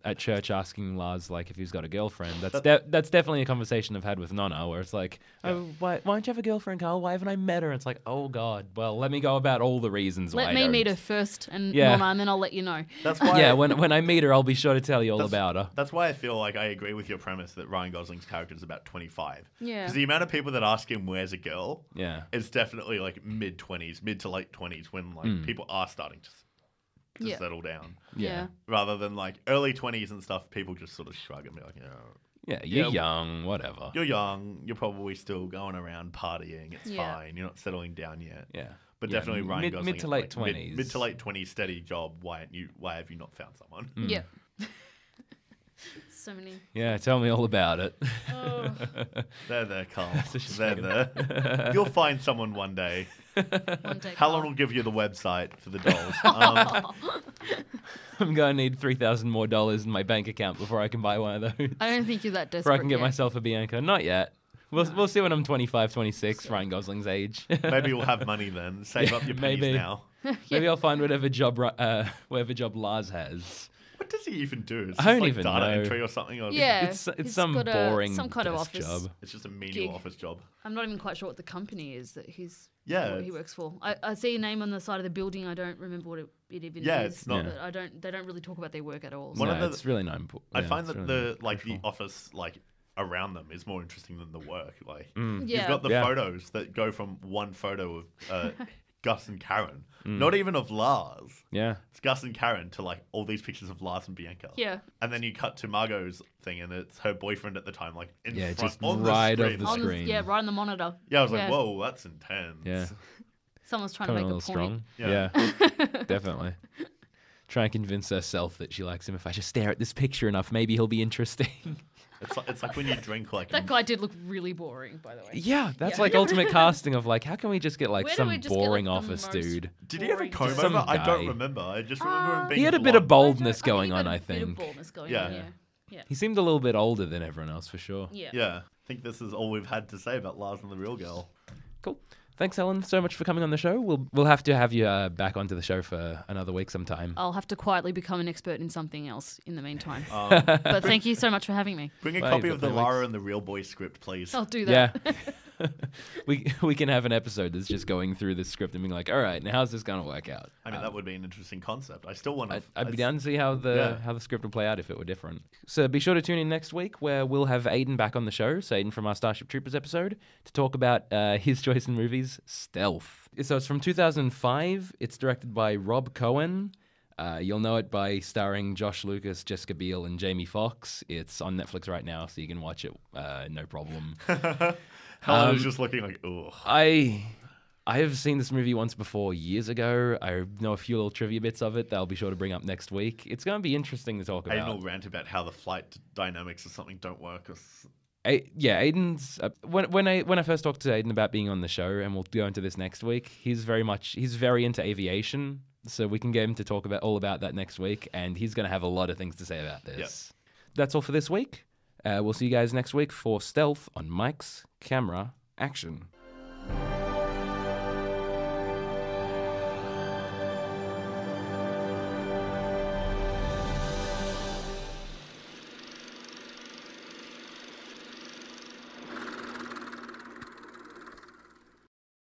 at church asking Lars like if he's got a girlfriend. That's definitely a conversation I've had with Nonna, where it's like, oh, why don't you have a girlfriend, Carl? Why haven't I met her? It's like, oh God, well, let me go about all the reasons why. let me meet her first, and Yeah. Nonna, and then I'll let you know. That's why. Yeah, when I meet her, I'll be sure to tell you all about her. That's why I feel like I agree with your premise that Ryan Gosling's character is about 25. Yeah. Because the amount of people that ask him where's a girl, Yeah. it's definitely like mid to late 20s when like people are starting to settle down. Yeah. Rather than like early 20s and stuff, people just sort of shrug and be like, Yeah, you're Yeah. young, whatever. you're young, you're probably still going around partying, it's Yeah. fine, you're not settling down yet. Yeah. But Yeah, definitely Ryan mid- Gosling. mid to is, late like, 20s. Mid to late 20s, steady job. Why have you not found someone? Yeah. So many. Yeah, tell me all about it. Oh. There, Carl. a shame. There. You'll find someone one day. One day. Helen Carl. will give you the website for the dolls. I'm going to need $3,000 more in my bank account before I can buy one of those. I don't think you're that desperate. Before I can get yet. myself a Bianca. Not yet. We'll see when I'm 25, 26, Ryan Gosling's age. Maybe you'll have money then. Save up your pennies maybe. now. Maybe I'll find whatever job Lars has. What does he even do? It's I just don't like even data know. entry or something? Or Yeah. It's he's some got boring some kind of desk office. job. It's just a menial Gig. office job. I'm not even quite sure what the company is that he's Yeah, what he works for. I see a name on the side of the building. I don't remember what it even Yeah, is. it's not- But they don't really talk about their work at all. One So. of the- It's really not important. I find that the office like around them is more interesting than the work. Like Mm. you've Yeah. got the Yeah. photos that go from one photo of Gus and Karen, not even of Lars. Yeah. It's Gus and Karen to like all these pictures of Lars and Bianca. Yeah. And then you cut to Margot's thing, and it's her boyfriend at the time, like in Yeah, front just on right the of screen. the On screen. yeah, right on the monitor. Yeah, I was like, whoa, that's intense. Yeah. Someone's trying Coming to a make little a point. strong. Yeah. Definitely. Try and convince herself that she likes him. If I just stare at this picture enough, maybe he'll be interesting. It's like when you drink like That guy did look really boring, by the way. Yeah, that's Yeah. like ultimate casting of like, how can we just get like Where do some we just get, boring like, the office most dude? Did he have a boring comb Some over? I don't guy. remember. I just remember him being He had a bit of blonde. boldness going on, I Bit of think. boldness going Yeah. on, yeah. He seemed a little bit older than everyone else for sure. Yeah. Yeah, I think this is all we've had to say about Lars and the Real Girl. Cool. Thanks, Helen, so much for coming on the show. We'll have to have you back onto the show for another week sometime. I'll have to quietly become an expert in something else in the meantime. Um, But thank you so much for having me. bring a Well, copy you've of the got Lara and the Real Boy script, please. I'll do that. Yeah. we can have an episode that's just going through this script and being like, all right, now how's this going to work out? I mean, that would be an interesting concept. I still want to. I'd be down to see how the script would play out if it were different. So be sure to tune in next week where we'll have Aiden back on the show, so Aiden from our Starship Troopers episode, to talk about his choice in movies, Stealth. So it's from 2005. It's directed by Rob Cohen. You'll know it by starring Josh Lucas, Jessica Biel, and Jamie Foxx. It's on Netflix right now, so you can watch it, no problem. Helen is just looking like, ugh. I have seen this movie once before, years ago. I know a few little trivia bits of it that I'll be sure to bring up next week. It's going to be interesting to talk about. Aiden will rant about how the flight dynamics or something don't work. Aiden's when I first talked to Aiden about being on the show, and we'll go into this next week. He's very into aviation. So we can get him to talk all about that next week, and he's going to have a lot of things to say about this. Yep. That's all for this week. We'll see you guys next week for Stealth on Mike's Camera Action.